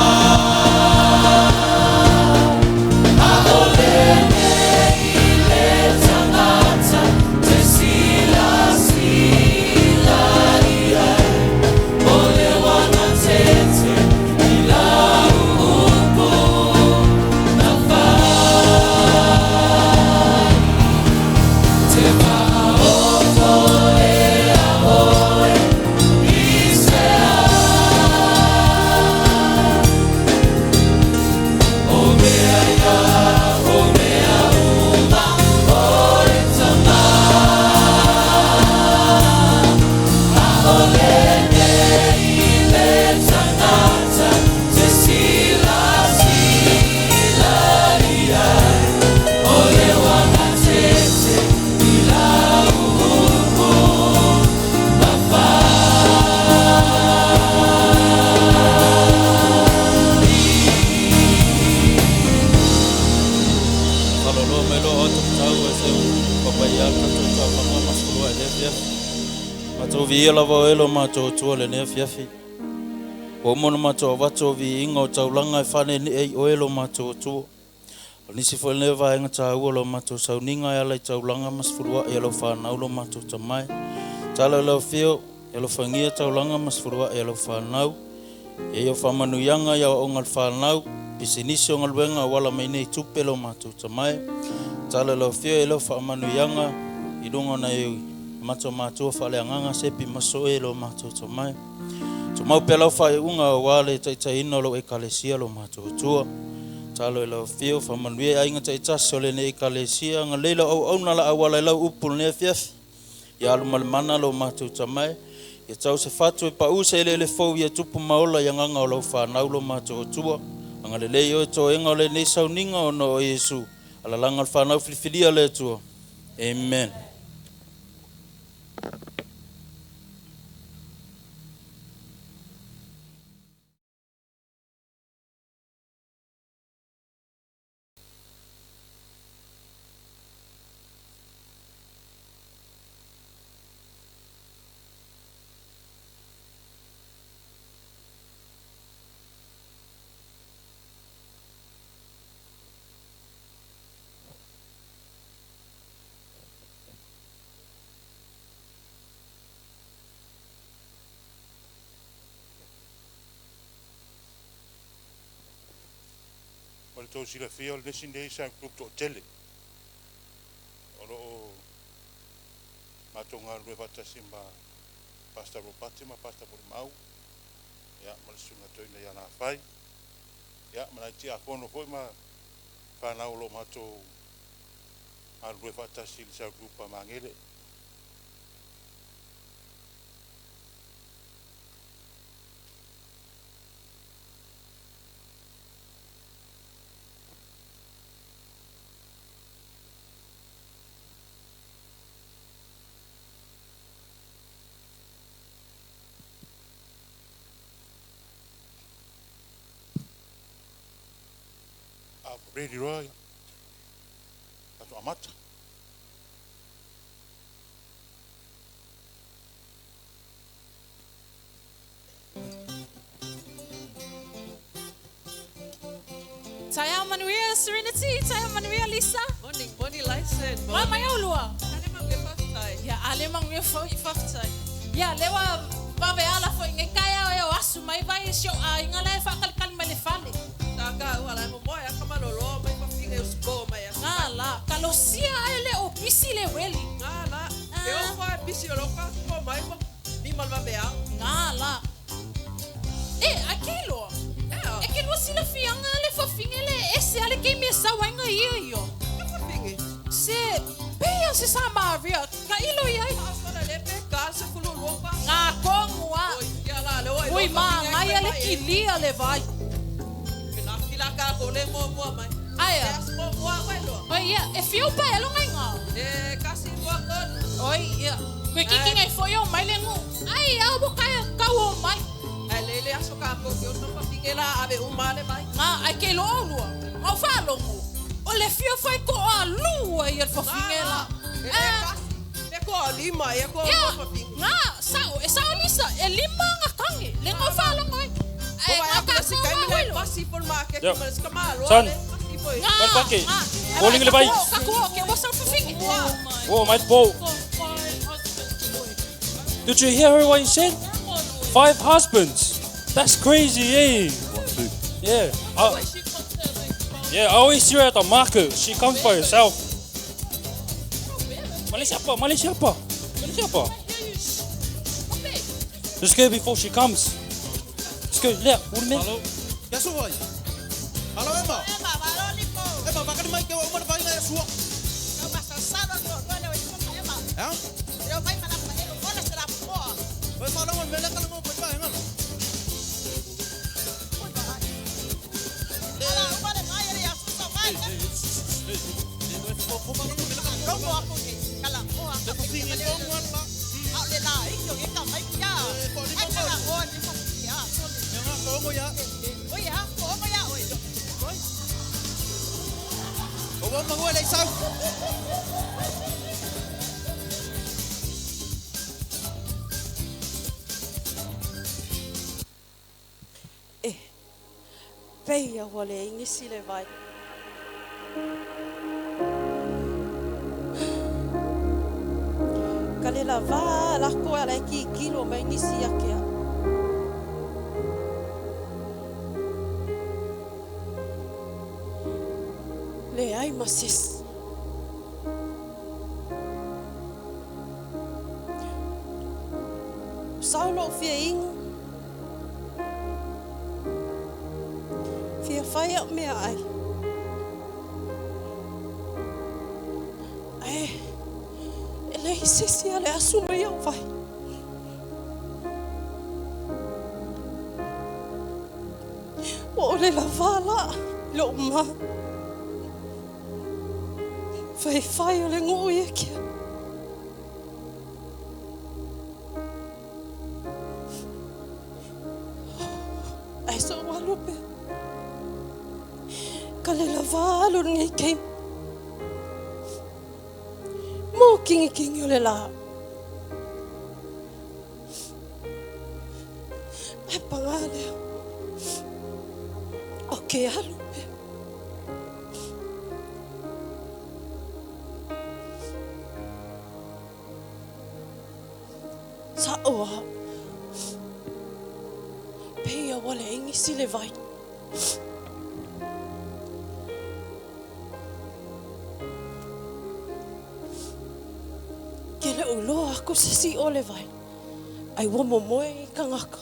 A ole Viela voelo mato tuole ne fiafi. O mono mato vato vi ingo taulanga fane ni e oelo mato tu. Nisi fo ne va inga ta uolo mato sauninga ya lai taulanga mas furua e lo fa naulo mato tamai. Tala lo fio e lo fangia taulanga mas furua e lo fa nau. E yo fa manuyanga ya ongal fa nau. Pisinisi ongal wenga wala mai nei tupe lo mato tamai. Tala lo fio e lo fa manuyanga idungo na e mato fa le nganga sepi masoe lo mato tomai to mau pela fa unga wale tai ino lo ekalesia lo mato tua talo lo fio fa manwe ainga tai sole ne ekalesia ngalela au na la awala la upul ne fiaf ya lo malmana lo mato tomai ya tau se fatu e pa usa ele fo ya tupu maola ya nganga lo fa na lo mato tua ngalele yo to enga le ne sauninga no Yesu ala langa fa na filia le tua amen. O le tau sila fia o le nesi nei sa grup to tele. O lo matonga lue vatasi ma pasta Ropati ma pasta Mau. Ya, ma le sunga toina ya na fai. Ya, ma na tia kono foi ma whanau lo mato alue whatasi li sa grupa Mangere. Ready Roy. Atau amat. Saya Manuel Serenity, saya Manuel Lisa. Morning, license. Mama yaulua. Alemang me faftai. Ya alemang me faftai. Ya lewa bave ala fo ngai kaya o asu mai vai sio a ingala fa kalkal mele fale. Taka wala mo boy akamalolo mai fafinga usko mai. Ngala, kalau sia ele o pisi le weli. Ngala. Eu fa pisi lo ka ko mai ko ni mal va bea. Ngala. Aquilo. Aquilo sila fianga le fafinga le esse ale que me sa wanga iyo. Fafinga. Se bea se samaria. Ka ilo yai. Asala le pe ka se fulu ropa. Ngakongwa. Ya la le oi. Oi ma, ngai ale kilia le vai. Kila ka ko le mo mai. Aya. Oi ya, e fio pa elo ngai nga. Kasi mo kon. Oi ya. Ko kiki ngai foi o mai lengu. Ai, au bo kaya ka o mai. Lele aso ka ko yo no fafinga la ave umale mai. Nga, ai ke lo lua. Ngau fa lo mo. O le fio foi ko a lua ia fafinga la. E ko lima, e ko fafinga. Nga, sa Lisa, e lima nga kangi. Le ngau fa lo ngai. Ai, nga ka si kai mele pasi por market, mas kamalo. Son. Nga, Wat pakai? Bowling le bai. Kaku, ke bo sa fafinga. Oh, my bow. Did you hear her what he said? 5 husbands. That's crazy, eh? Yeah. I always see her at the market. She comes by herself. Malaysia apa? Let's go before she comes. Let's go. Lihat, urut. Halo. Ya suai. Halo Emma. Emma, bakal mai ke umur pai na suo. Ya? Oi, fala mon mele kan mo pai ngal. Ủa mà ngồi đây sao? Bây giờ họ lấy những gì lại vậy? Kali la va la ko ala ki kilo mai ni si yake. Le ai masis. Saulo fieng. Fia fire me ai. Ele sisi ale asuma eu vai. Ole la vala Leauma. Fai ole ngoi kia. Ai so walupe. Kale la vala ngi kei. Mo kingi ole la. Ai pangale. Okay, halupe. Sa oa. Pea wale ingi sile vai. Kele ulo ako si ole vai. Ai wo momoe kangaka.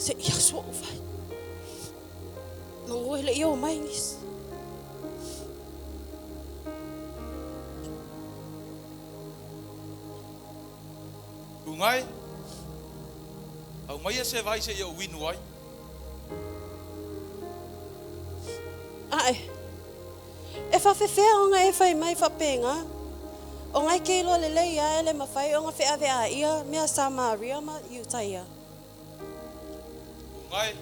Se Yasua vai. Manguele yo maingis. Ungai. Au mai se vai se yo winu ai. Ai. E fa fefea o nga e fai mai fa penga. O ngai keilo lele ia ele mawhai o nga whea vea ia mea Samaria ma iutaia. Ungai.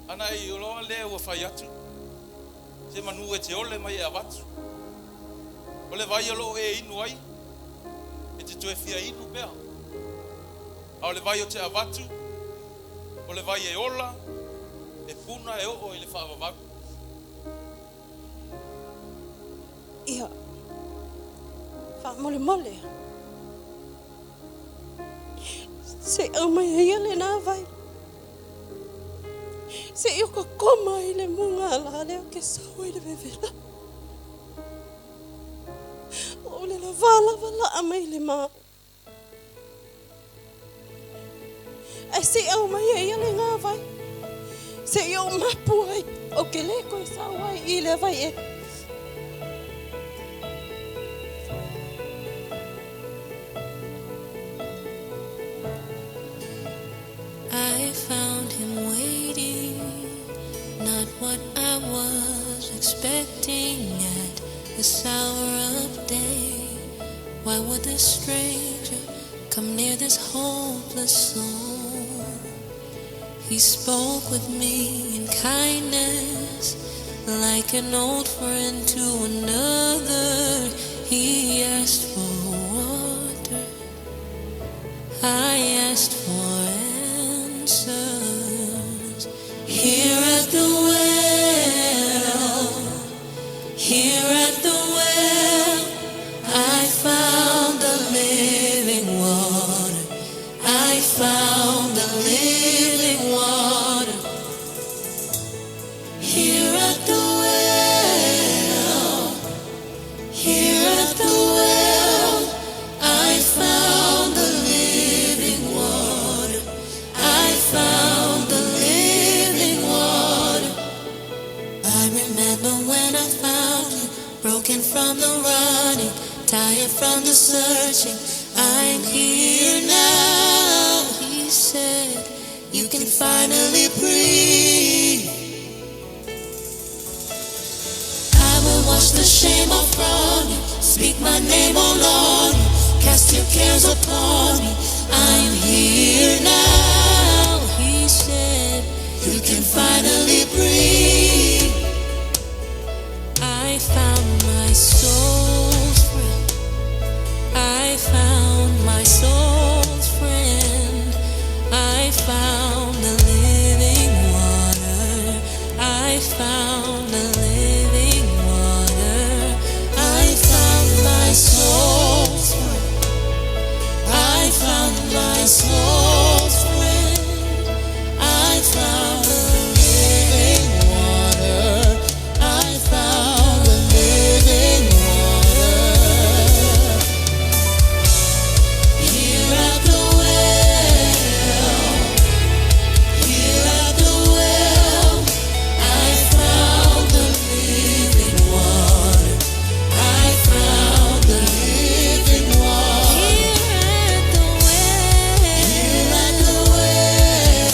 Ana I uloa le ua whai atu. Se manu e te ole mai e awatu. Ole vai alo e inu ai. E te tue fia inu pea. A ole vai o te awatu. Ole vai e ola. E puna e o le whaavavaku. Ia. Fa mole mole. Se amai ia le nā vai. Se i o ka koma I le munga ala leo ke sau I le vevela. O le la vala amai le maa. Ai se au mai ia le ngā vai. Se i o mapu ai. O ke le koe sau ai I le vai e. I found him waiting, not what I was expecting at this hour of day. Why would this stranger come near this hopeless soul? He spoke with me in kindness, like an old friend to another. He asked for water, I asked for answers. Here at the well, here at the well, I found the living water. I found the living water. Here at the well, here at the well, I found the living water. I found the living water. I remember when I found you, broken from the running, tired from the searching. I'm here now, he said, you can finally breathe. I will wash the shame off from you, speak my name all on you, cast your cares upon me. I'm here now, he said, you can finally breathe. I found my soul's friend. I found my soul's friend. I found the living water. I found the living water. I found my soul's friend. I found my soul's friend. I found the living water. I found the living water. Here at the well, here at the well, I found the living water. I found the living water. Here at the well, here at the well,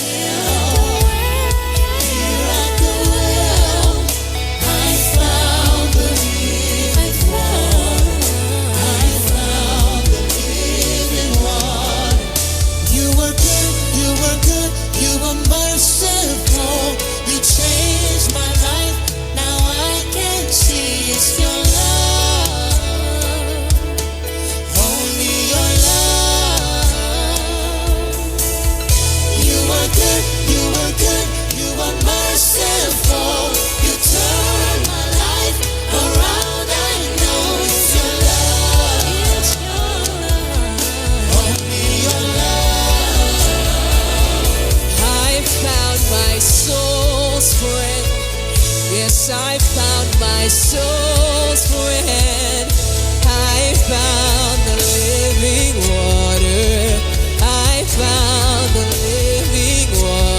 here at the well, I found the living water. I found the living water. You were good, you were good, you were merciful. You changed my life, now I can see it's your love, only your love. You were good, you were good, you were merciful. You turned my life around, I know it's your love, it's your love, only your love. I found my soul's friend. Yes, I found my soul's friend. I found the living water. I found the living water.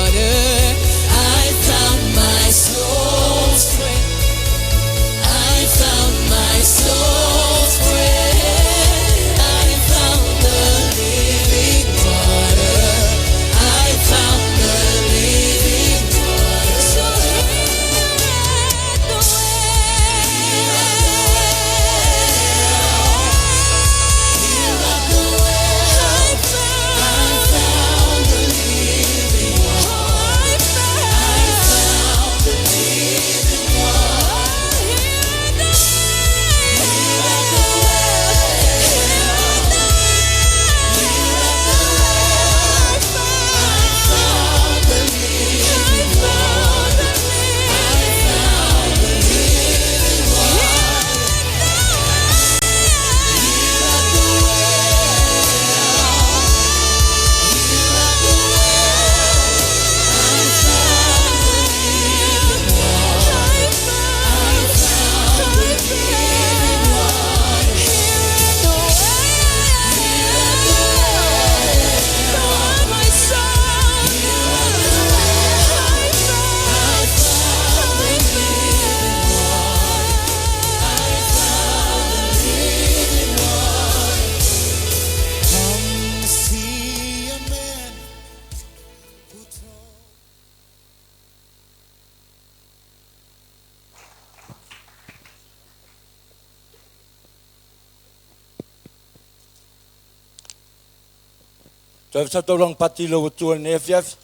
Toi sa to long pati lo tu ne fiaf.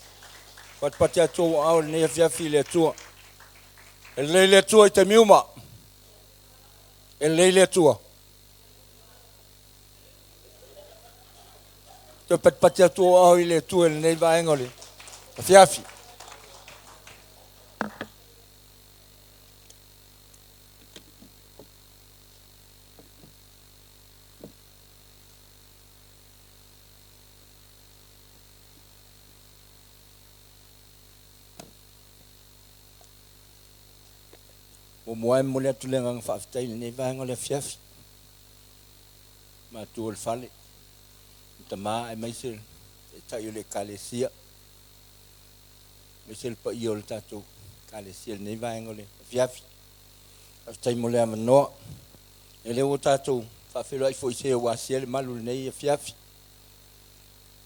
Pat pati to au ne fiaf le tu. Le tu te miuma. Le tu. Toi pat pati to au le tu ne va engoli. Fiafi. O moai mole tu le ngang faaftai ne va ngole fiaf. Ma tu el fale. Tama ai mai sel. Ta yo le kalesia. Mesel pa yo le tatu. Kalesia ne va ngole fiaf. Faaftai mole amano. Ele o tatu fa felo ai foi se wa sel malu ne fiaf.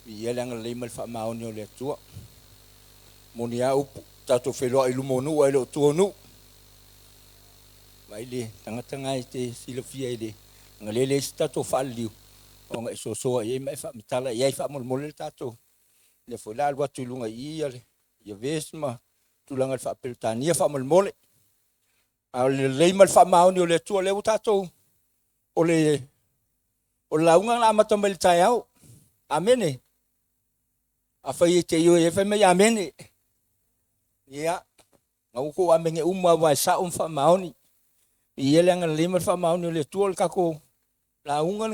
Vi ele ngal le mal fa maoni o le tua. Monia u tatu felo ai lumonu ai lo tuonu. Vai le tanga te silofia ile ngalele stato falliu o ngai so ai mai fa mitala ai fa mol tato le foi la lua tulunga ia le ia vesma tulanga fa peltania fa mol a le mal fa mauni o le tu le tato o la unga na mata mel taiao amene a fa te yo e fa me amene ia ngau ko amenge umma wa sa fa mauni Ia nga lima fa mauni le tuol kako la unga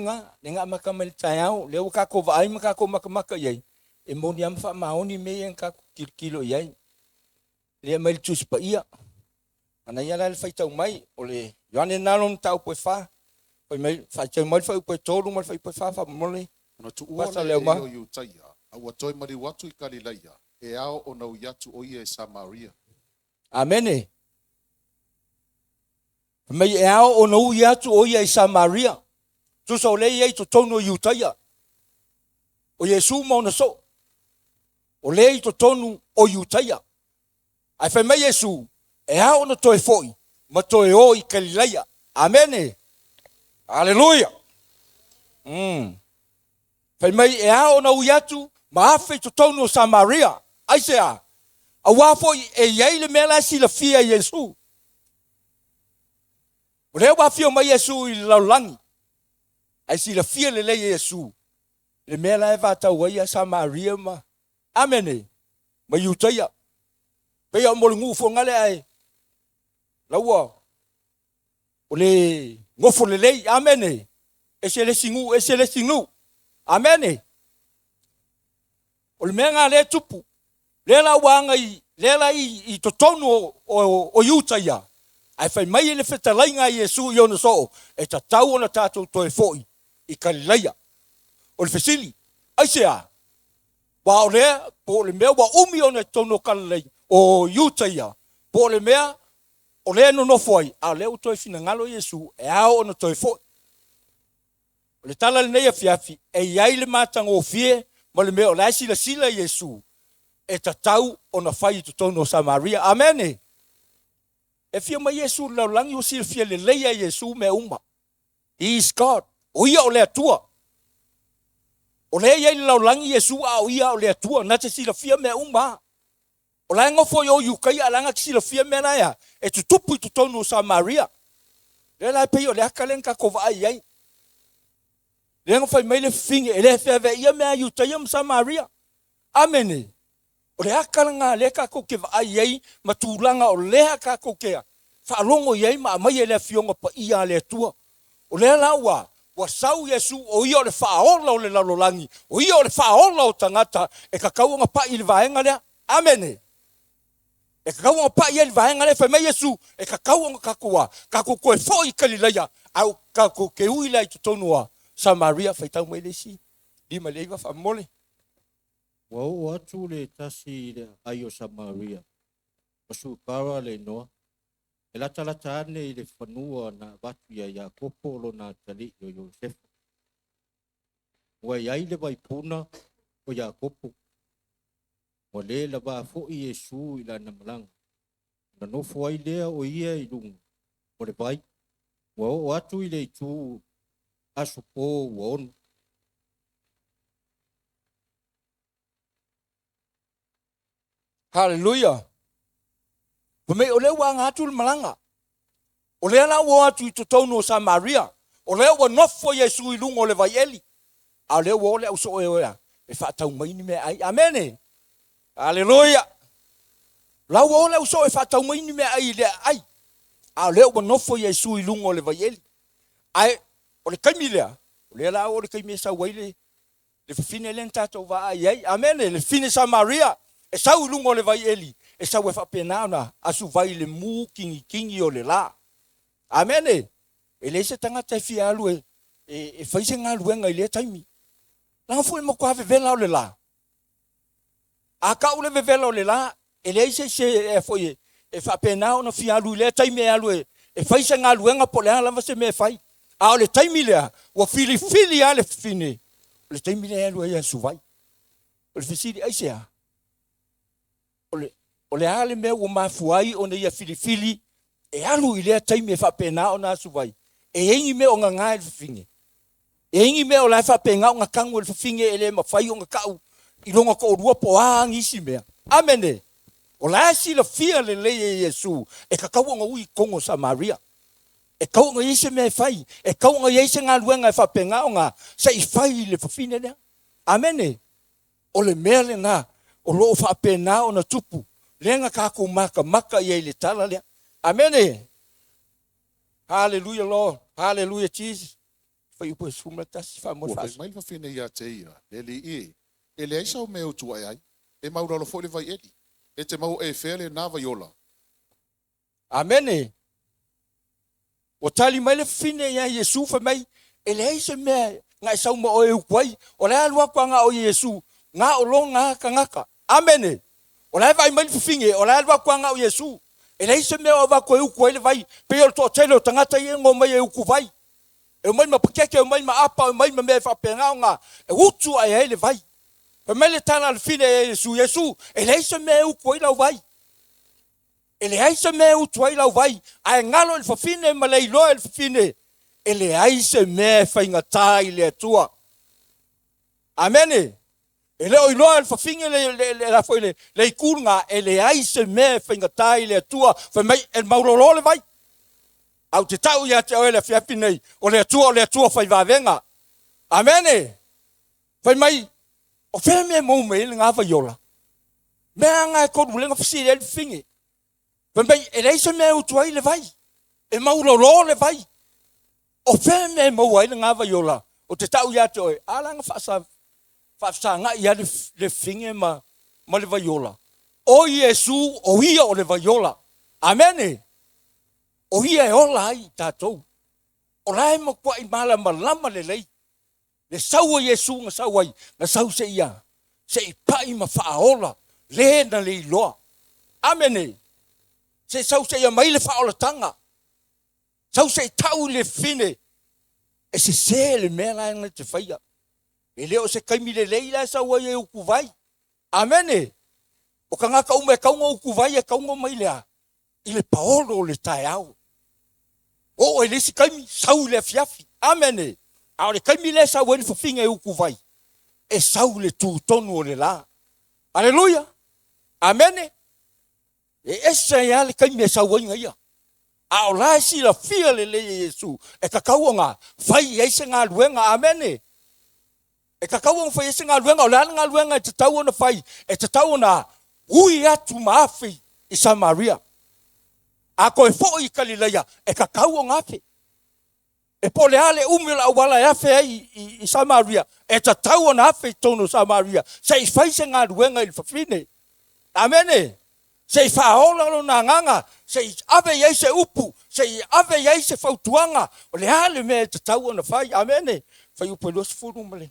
nga makamel tayau le kako vai makako makamaka yai e moniam fa mauni me en kako kilo yai le mel tus pa ia ana ia la fa tau mai ole yane nalon tau po fa po mai fa tau mai fa po tolu mai fa fa mole no tu ua le yo taia a toi mari watu I Galileia e ao o no yatu o ia Samaria amene Mai e ao o nou ia tu o ia I Samaria. Tu so le ia to tono Iutaia. O Yesu mo na so. O le to tonu o Iutaia. Ai fa mai Yesu e ao no toi foi. Ma toi o I Galileia. Amen. Halleluiah. Fa mai e ao no ia tu ma afe to tono Samaria. Ai se a. A wa foi e ia le mela si la fia Yesu. Le wa fio mai Yesu I laulangi. Ai si la fia le Yesu. Le mela e va tau ia Samaria ma. Amene. Ma Iutaia. Pe ia mo ngu fo ngale ai. Laua. O le ngofo le lei. Amene. E se le singu. Amene. O le menga le tupu. Le la wanga I totonu o Iutaia. Ai fai mai le fetalainga Yesu I ona so e tatau ona tatou toe foi I Galileia. O le fesili. Ai sea. Wa o lea, po le mea wa umi ona tono Galilei o Iutaia. Po le mea, o lea no nofo ai. A leo toe finangalo Yesu e ao ona toe foi. O le tala le neia fiafi e iai le matanga o fie ma le mea o lai sila Yesu e tatau ona fai to tono Samaria. Amene. E fia mai Yesu laulangi o sila fia le leia Yesu me uma. He is God. O ia o lea tua. O lea ia laulangi Yesu a o ia o lea tua. Na te sila fia me uma. O lea ngofo yo yukai a langa sila fia me na ya. E tutupu I tutonu Samaria. Lea lai pei o lea kalenka kova ai ai. Lea ngofo mai le finge. E lea fia ve ia mea Iutaia Samaria. Amene. O lea kalanga lea kako ke va ai ai matulanga o lea kako ke fa longo ai ma mai le fionga pa ia le tua o lea lawa wa sau Yesu o ia le fa ola o le lalolangi o ia le fa ola o tangata e kakau nga pa I le vaenga lea amene e kakau nga pa ia le vaenga lea fa mai Yesu e kakau nga kako ko e foi Galileia au kako ke uila I totonua Samaria fa tau mai le si di mai le fa mole Wau atu le tasi le ayo Samaria. Pasu kara le noa. E la ane I le whanua na watu ia kopolo na tali o Yosef. Ua iai le waipuna o Iakopo. Ua le la wa fo I Yesu I la namalanga. Na nofo ai lea o ia I lunga. O le vai. Ua o atu I le itu aso po ua onu. Halleluiah. Pemei o le wa ngatu le malanga. O le ala wa atu to tono Samaria. O le wa nofo Yesu i lungo le vaieli. A le wa le uso e e fa tau mai ni me ai. Amen. Halleluiah. La wa le uso e fa tau mai ni me ai le ai. A le wa nofo Yesu i lungo le vaieli. Ai o le kaimilea. O le ala o le kaimia sa waile. Le fine le tato va ai. Amen. Le fine Samaria. E sa lungo le vaieli. E sa we fa penana asu vai le mu kingi o le la. Amen. E le se tanga te fia alu e fai se ngā luenga i le taimi. Langa fu e mo kwa vevela o le la. A ka ule vevela o le la, e le se e foi e fa penao na fia alu i le taimi e alu e fai se ngā luenga po le lava se me fai. A o le taimi lea, wa fili a le fine. O le taimi lea alu e asu vai. O le fisiri aisea. O le ale me o mafuai o ne ia fili e alu i lea taimi e whapena o nā suvai. E ingi me o ngā ngā e whawhinge. E ingi me o lai whapena o ngā kangu e whawhinge e le mawhai o ngā kau i longa ko o rua po ngisi mea. Amene. O lai sila fia le le e Yesu e ka kau ngā ui kongo Samaria. E kau ngā ise me e whai. E kau ngā ise ngā luenga e whapena o ngā sa i whai le whawhine nea. Amene. O le mea le ngā o loo whapena o na tupu. Lenga kako maka i le tala lea. Amen. Hallelujah, Lord. Hallelujah, Jesus. Fai upo sumla tasi fa mo fa. Mai fa fine ia te ia. Le i. E le isa o meu tu ai. E maura lo fo le vai edi. E te mau e fele na vaiola. Amen. O tali mai le fine ia Yesu fa mai. E le isa me ngai sau mo o e kwai. O le alua kwa nga o Yesu. Nga o lo nga kangaka. Amen. O lai vai mai finge, o lai wa kwanga o Yesu. E lai se me o va ko u ko ele vai, pe o to tele o tangata i ngo mai u ku vai. E mai ma pakeke, mai ma apa, mai ma me fa penga nga. E utu ai ele vai. Pe mai le tana le fine Yesu, e lai se me u ko ele vai. E lai se me u tu ele vai. Ai ngalo el fa fine ma le lo el fine. E le ai se me fa ngata ile tua. Amen. E leo iloa fa finge la foi le kunga e le ai se me finga tai le tua fa mai el maulolo le vai au te tau ia te ole fia pinei o le tua fa va venga amen fa mai o fe me mo me nga va yola me nga ko le nga fsi le finge fa mai e le se me o tua le vai el maulolo le vai o fe me mo wa nga va yola o te tau ia te ole ala nga fa sa Fafsanga ia le finge ma le vaiola. O Yesu o ia o le vaiola. Amen. O ia e ola ai tātou. O lai ma kua i mala malama le lei. Le saua Yesu nga sauai. Nga sau se ia. Se i pai ma whaaola. Le na le iloa. Amen. Se sau se ia mai le whaola tanga. Sau se i tau le fine. E se le mea lai nga te whaia. E leo se kaimi le leila sa wa ye uku vai. Amen. O ka ngaka ume kaunga uku vai e kaunga mai lea. I le paolo le tae au. O e le si kaimi sau le fiafi. Amen. A le kaimi le sa wa ni fafinga e uku vai. E sau le tu tonu o le la. Halleluiah. Amen. E esa ya le kaimi e sa wa inga ia. A o la si la fia le le Yesu. E ka kaunga. Fai e se ngā luenga. Amen. E kakau fai ese ngā luenga, o le ngā luenga e te tau na fai, e te tau na ui atu maafi i Samaria. A koe fo i Kalileia, e kakau o ngafe. E po le ale umila wala e afe i Samaria, e te tau na afe i tono Samaria. Se i fai se ngā luenga i whawhine. Amene. Se i whaola lo na nganga, se i ave iei se upu, se i ave iei se whautuanga, o le ale me e te tau na fai. Amene. Fai upo los furu male.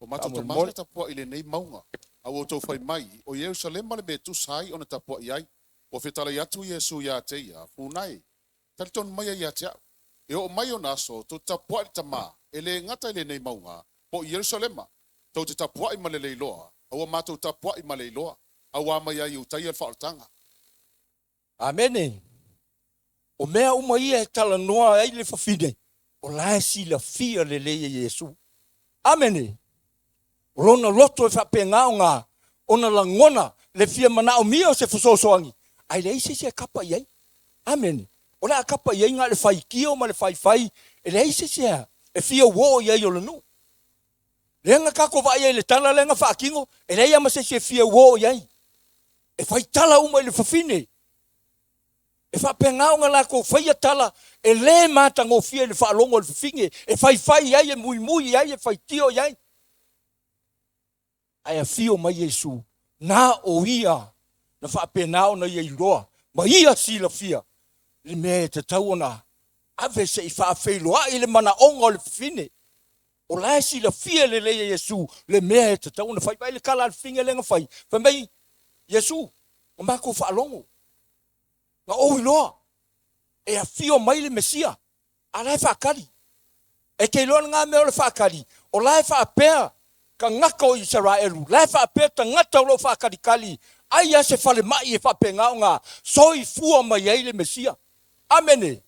O mata to mata tapua ile nei maunga. A o tau fai mai. O Yerusalem le me tu sai ona tapua iai. O fetala yatu Yesu ya te ia. Funai. Taliton mai ya te. E o mai o naso to tapua i tama. Ele ngata ile nei maunga. Po Yerusalem. To te tapua i malele loa. O mata tapua i malele loa. A wa mai ai utai al faatanga. Amen. O mea uma ia tala noa ai le fafine. O la si la fia le le Yesu. Amen. Rona loto e whapengao ngā, ona la ngona, le fia mana o mio se fososoangi. Ai le isi se kapa iai. Amen. Ola kapa iai nga le fai kio ma le fai. E le isi se e fia wo iai o le nu. Lenga kako va iai le tala lenga fa kingo. E le ia ma se fia wo iai. E fai tala uma le fafine. E fa pengao nga la ko fai tala. E le mata ngo fia le fa longo le fafinge. E fai iai e mui iai e fai tio iai. Ai a fio mai Yesu. Na o ia. Na fa penao na iai loa. Ma ia si la fia. Le me te tau ona. Ave se i fa feiloa i le mana onga le fafine. O la si la fia le le Yesu. Le me te tau ona fai. Pai le kala le finge lenga fai. Fa mei Yesu. O mako fa longo. Nga o iloa. E a fio mai le Mesia. A lai fa kari. E ke iloa ngā mea o le fa kari. O lai fa pea. Ka ngaka o Israelu. Lai fa pea ta ngata o lo fa kari kali. Ai a se fale mai e fa penga o ngā. Soi fua mai ai le Mesia. Amene.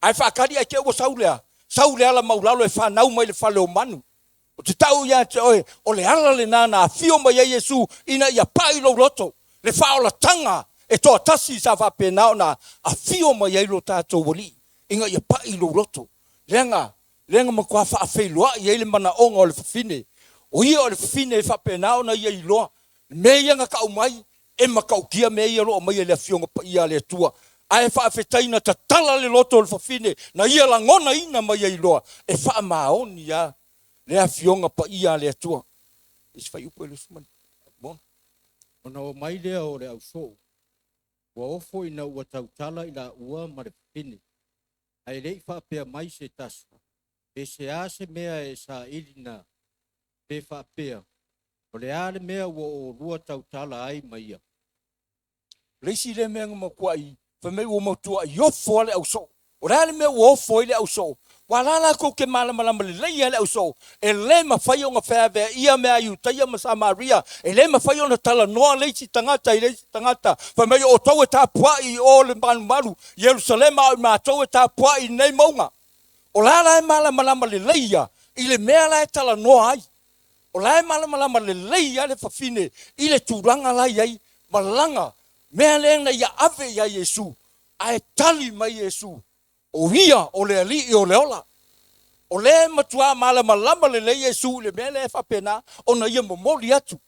Ai fa kari ai ke o saulea. Saulea la maulalo e fa nau mai le fale o manu. O te tau ia te oe. O le ala le nana. Fio mai ai Yesu. Ina ia pai lo roto. Le fa o la tanga. E toa tasi sa fa penao na a fio mai ai lo tātou wali. Inga ia pai lo roto. Lenga makua fa a feiloa i ele mana onga o le fafine. O ia o le fafine e fa penao na ia i loa. Me ia nga kau mai. E makau kia me ia lo o mai le fionga pa ia le tua. Ai fa a fetaina ta tala le loto o le fafine. Na ia la ngona ina mai i loa. E fa a maoni ia. Le fionga pa ia le tua. Isi fai upo ele sumani. Bon. Ona o mai lea o le au so. Wa ofo ina ua tautala ina ua ma le fafine. Ai lei whapea mai se tasu. E se a se mea e sa ilina. Pe whapea. O le ale mea ua o rua tautala ai mai ia. Leisi le mea ngama kuai. Whamei ua mautua i ofo ale au so. O le ale mea ua ofo ile au so. Walala ko ke malama le lei ale au so. E le mawhai o ngā whea ia mea i utaia ma Samaria. E le mawhai o na tala noa leisi tangata i leisi tangata. Whamei o tau e tā puai o le malu. Jerusalema o mātou e tā puai nei maunga. O lala e malama le leia. I le mea la e tala noa ai. O la e malama le leia le fafine. I le tūranga lai ai. Malanga. Mea lenga ia ave ia Yesu. A e tali mai Yesu. O ia o le ali i o le ola. O le matua malama le le Yesu le mea le whapena o na ia momoli atu.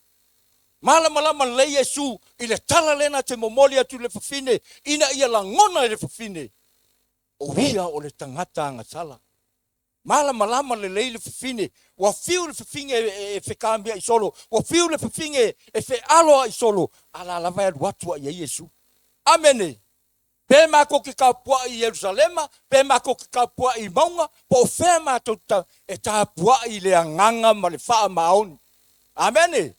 Malama le Yesu i le tala lena te momoli atu le fafine. Ina ia la ngona le fafine. O ia o le tangata anga sala. Malama le le fafine. Wa fiu le fafine e whekambia i solo. Wa fiu le fafine e whe aloa i solo. Ala lava e watua i Yesu. Amene. Pe mako ki kapua i Jerusalema, pe mako ki kapua i maunga, po fe mato e tapua i le anganga ma le faa maoni. Amene.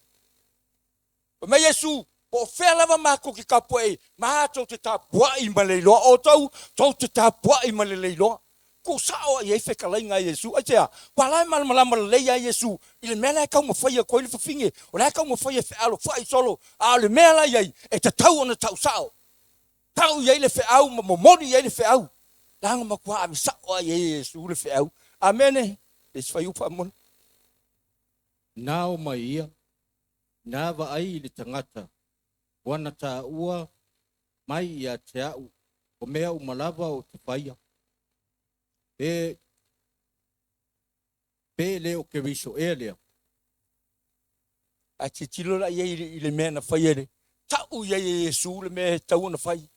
Me Yesu, po fe lava mako ki kapua i, mato te tapua i ma le loa o tau te tapua i ma le loa. Ko sao i e whekalai ngā Yesu. Aitea, walai malama leia Yesu, i le mea e kau mawhaia koe le whawhinge, o le kau mawhaia whaalo whai solo, a le mea lai ai, e te tau ona tau sao. Tau iai le wheau, momori iai le wheau. Langa makua ame sao ai Yesu le wheau. Amene. E swai upa amon. Nā o mai ia. Nā wa ai le tangata. Wana tā ua mai ia te au. O mea umalava o te whaia. Pe leo ke riso e lea. A te tilo la iai i le mea na whaia le. Tau iai Yesu le mea tau na whai.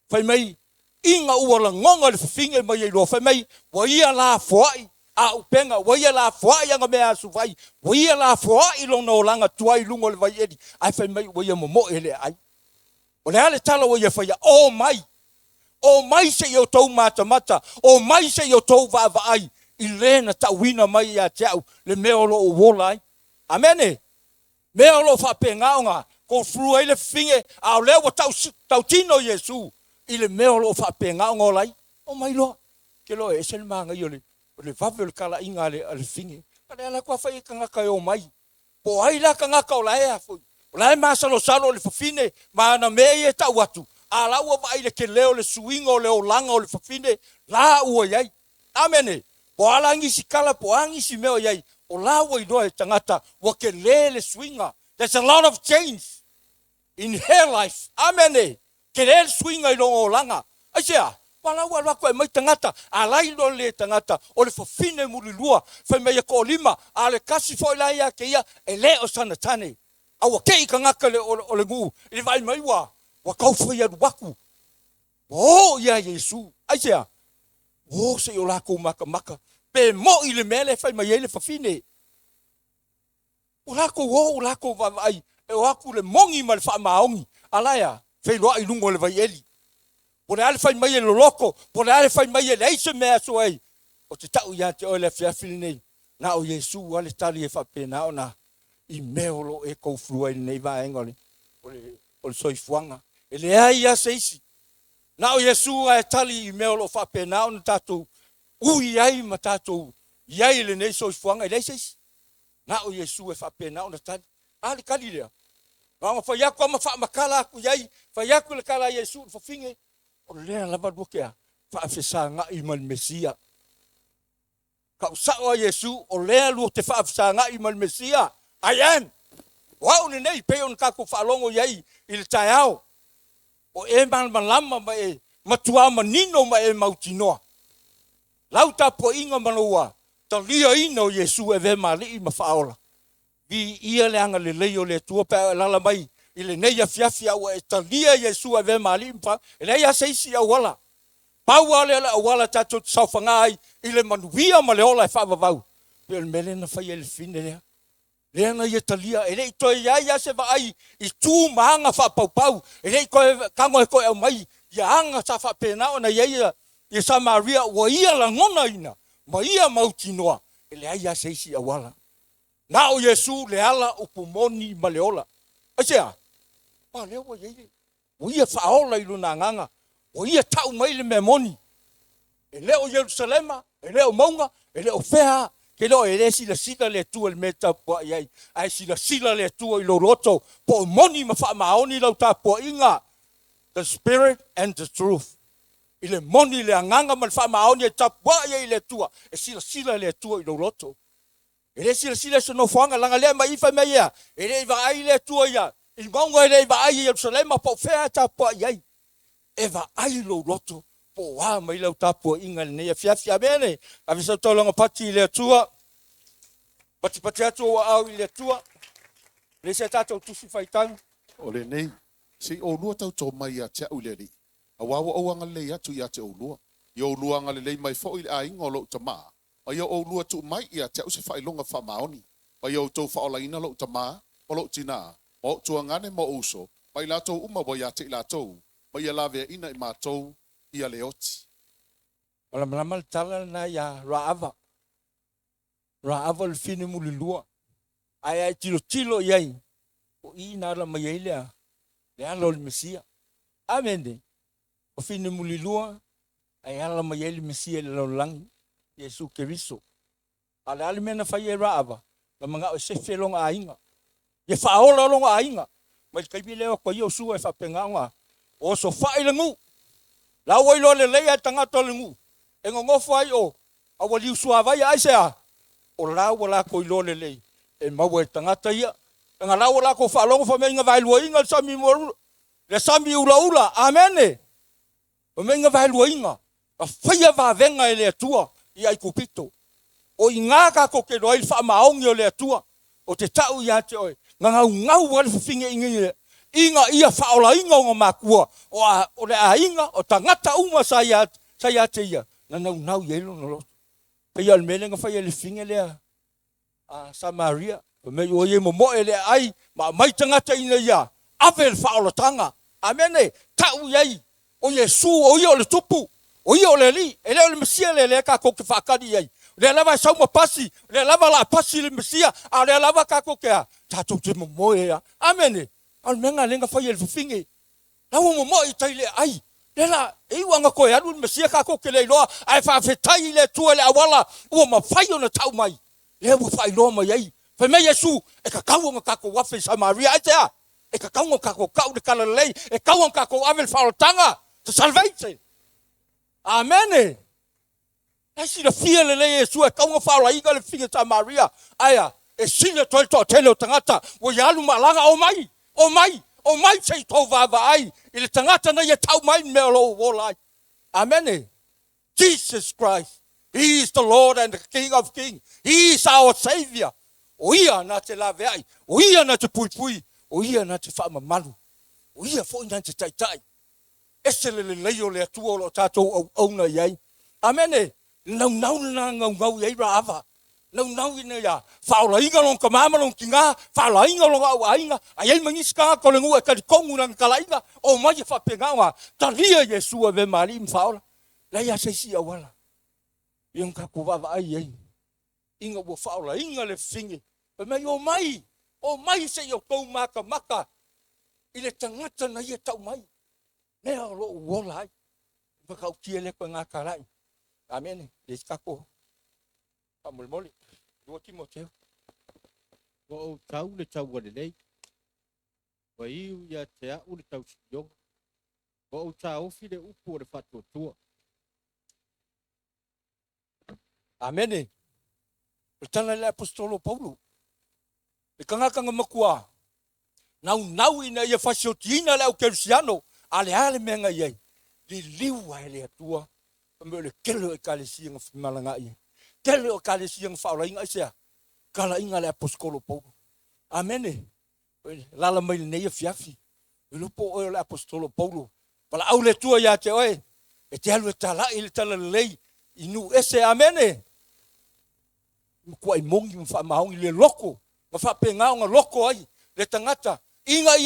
Whai mai, inga ua la ngonga le whawhinga mai e roa. Whai mai, wa ia la whaai. A upenga, wa ia la whaai anga mea asu whai. Wa ia la whaai lona o langa tuai lungo le vai edi. Ai whai mai, wa ia momo ele ai. O le ale tala wa ia whaia, o mai. O mai se i o tau mata. O mai se i o tau vava ai. I lena tauina mai ia te au. Le mea lo o wola ai. Amene. Mea lo whapenga o ngā. Ko frua i le whinge. A o leo wa tau tino Yesu. I le mea lo whapenga o ngā lai. O mai loa. Ke loa e sene maa ngai o le vave o le kala inga le whinge. Kare ala kua whai ka ngaka e o mai. Po ai la ka ngaka o la ea fui. O la e maa salo le whawhine. Maa na mea i e tau atu. A la ua vai le ke leo le suinga o le o langa o le whawhine. La ua iai. Amene. Po ala ngisi kala po angisi meo iai. O la ua i noa e tangata. Wa ke le suinga. There's a lot of change. in her life. Amen. Kere swinga I longo langa. Asia. Wala ko mai tangata. Alai lo le tangata. O le fafine mulilua. Fai mai ko lima. Ale kasi fo la ya ke ia. Ele o sana tane. Awa kei ka ngaka le o le ngu. Ile vai mai wa. Wa kau fai adu waku. Oh ya Yesu. Asia. Oh se o la ko maka. Pe mo ile mele fai mai ele fafine. O la ko vai. E o aku le mongi ma le fa maongi. Alaya. Fai loa I lungo le vai eli. Pore ale fai mai le loko, pore ale fai mai le ise mea so ai. O te tau ia te o le fiafili nei. Na o Yesu ale tali e whapena o na I meolo e kou frua I nei va engole. O le soifuanga. E le ai ia seisi. Na o Yesu ale tali I meolo whapena o na tatou. Ui ai ma tatou. Iai le nei soifuanga I le seisi. Na o Yesu e whapena o na tali. Ale kali lea. Nga whai aku ama wha makala aku iai. Whai aku le kala Yesu whafinge. O lea lava duakea, whaafesa nga I mal Mesia. Ka usao a Yesu, o lea lua te whaafesa nga I mal Mesia. I am. Wau ni nei, peo nkako whaalongo iai, I le tai ao. O e malama ma e, matua manino ma e mautinoa. Lauta po inga manoa, ta lia ina o Yesu e ve mali I ma whaola. Vi ia le anga le leo le tua pēo e lala mai, I le neia fiafia ua e talia Yesu e ve mali mpa, e leia seisi a wala. Pau ale a wala tato sauwhanga ai, I le manuia ma le ola e whaavavau. Peo le mele na whai e le fine lea. Lea na ia talia, e rei toi ia se va ai, I tū maanga whapaupau, e rei koe kango e koe au mai, ia anga sa whapena o na ia Samaria, ua ia la ngona ina, ma ia mautinoa, e le ia seisi a wala. Na o Yesu le ala o pumoni ma le ola. Asea, pa leo wa yeile. O ia whaola I luna nganga. O ia tau mai le me moni. E leo Jerusalema, e leo maunga, e leo whea. Ke leo e le sila le tua le meta pua iai. Ai sila le tua I lo roto. Po moni ma wha maoni lau ta pua inga. The spirit and the truth. I le moni le anganga ma le wha maoni e ta pua iai le tua. E sila le tua I lo roto. E le sila so no whanga langa lea mai iwha mea ia. E le iwa ai le tua ia. I maunga e le iwa ai Jerusalema po whea ta pua iai. E wa ai lo roto. Po waa mai lau ta pua inga le nea fiafia mene. A visa tolonga pati I le tua. Pati atu o au I le tua. Le se tatou tusi whaitang. O le nei, si o lua tau tō mai a tia uleri. A wawa o anga le atu I a te o lua. I o lua anga le lei mai fo I a inga o lo tamaa. A ia o lua tu mai I a te au se whailonga wha maoni. A ia o tau whaolaina lo tamaa, o lo tina. O tua ngane mo uso, mai la tau uma wa ia te I la tau. Mai ia la vea ina I mātou I a leoti. Ola malamal tala na ia Raava. Raava le fine muli lua. Ai tilo iai. O I na la mai ai lea. Lea lo le Mesia. Amende. O fine muli lua. Ai ala mai ai le Mesia le lau langi. Yesu Keriso. Ale ale mena whai e Raava. La mga o se whelonga a inga. Ye whaola longa a inga. Mai kaipi leo kwa i sua e whapengaunga. O so whai le ngu. La wailo le leia tangata le ngu. E ngofo ai o. Awa liu sua vai ai sea. O la wala ko ilo le lei. E maua e tangata ia. E nga la wala ko whalonga wha meinga vai lua inga le sami moru. Le sami ula. Amene. O meinga vai lua inga. A whaia va venga e le atua. I ai kupito. O I ngā kako ke roi wha maongi o le atua. O te tau I ate oi. Ngau wale whawhinge inga. Inga ia whaola inga o ngā makua. O le a inga o tangata uma sa ate ia. Na nau yelo no lo. Pei al mele nga whai le whinge lea. Samaria. O mei o ye mo e le ai. Ma mai tangata ina ia. Awe le whaola tanga. Amene. Tau iai. O Yesu o ia o le tupu. O ia o le li, e leo le Mesia le kako ke whakari ai. Le lava e sauma pasi, le lava la pasi le Mesia, a le lava kako ke a. Tatou te momoe a. Amene. Al menga lenga whai e le whinge. Lawa momoe tai le ai. Le la, e wanga koe anu le Mesia kako ke le iloa, ai whawhetai le tua le awala, ua ma whai o na tau mai. Le ua whai loa mai ai. Whai mei Yesu, e ka kaunga kako wafe Samaria, ai te a. E ka kaunga kako kau de kalalei, e kaunga kako avel whaotanga, to salvation. Amene. Ai si la fia le Yesu e kaunga whaola inga le finga Samaria. Aia, e sile toi to tele o tangata. Wo ya alu malanga o mai. O mai sei tō vāvai. I le tangata na ia tau mai mea lo wolai. Amen. Jesus Christ. He is the Lord and the King of Kings. He is our Savior. O ia na te lawe ai. O ia na te pui pui. O ia na te whaamamalu. O ia fo ina te taitai. Ese le leo le atua o lo tātou au na iai. Amen. Nau na ngau iai ra ava. Nau ina ia. Whaola inga long ka mama long ki ngā. Whaola inga long au ainga. Ai mangiska ko le ngua kari kongu nang kalainga. O mai whapenga ngā. Talia Yesua ve mari mwhaola. Lai a seisi awala. Iang ka kuwawa ai ei. Inga wo whaola inga le whingi. Mai o mai se o tau maka. I le tangata na ia tau mai. Mea o lo uola ai. Wakau kia le koe ngā karai. Amen. Le kako. Pamulmoli. Dua Timoteo. O tau le tau wale lei. Wa iu ia te au le tau sikionga. O tau ofi le upu o le whatua tua. Amen. Le tana le apostolo Paulo. Le kangakanga makua. Nau ina ia whasiotina le au Gulliano. Ale menga iei. Li liwa ele atua. Pameo le kele o kalesi nga whimalanga iei. Kele o kalesi nga whaola inga isea. Kala inga le apostolo Paulo. Amen. Lala mai le neia fiafi. Lupo o le apostolo Paulo. Pala au le tua ia te oe. E te alu e tala i le tala lei. Inu ese amene. Kua i mongi mwha maongi le loko. Mwha pengao nga loko ai. Le tangata. Ina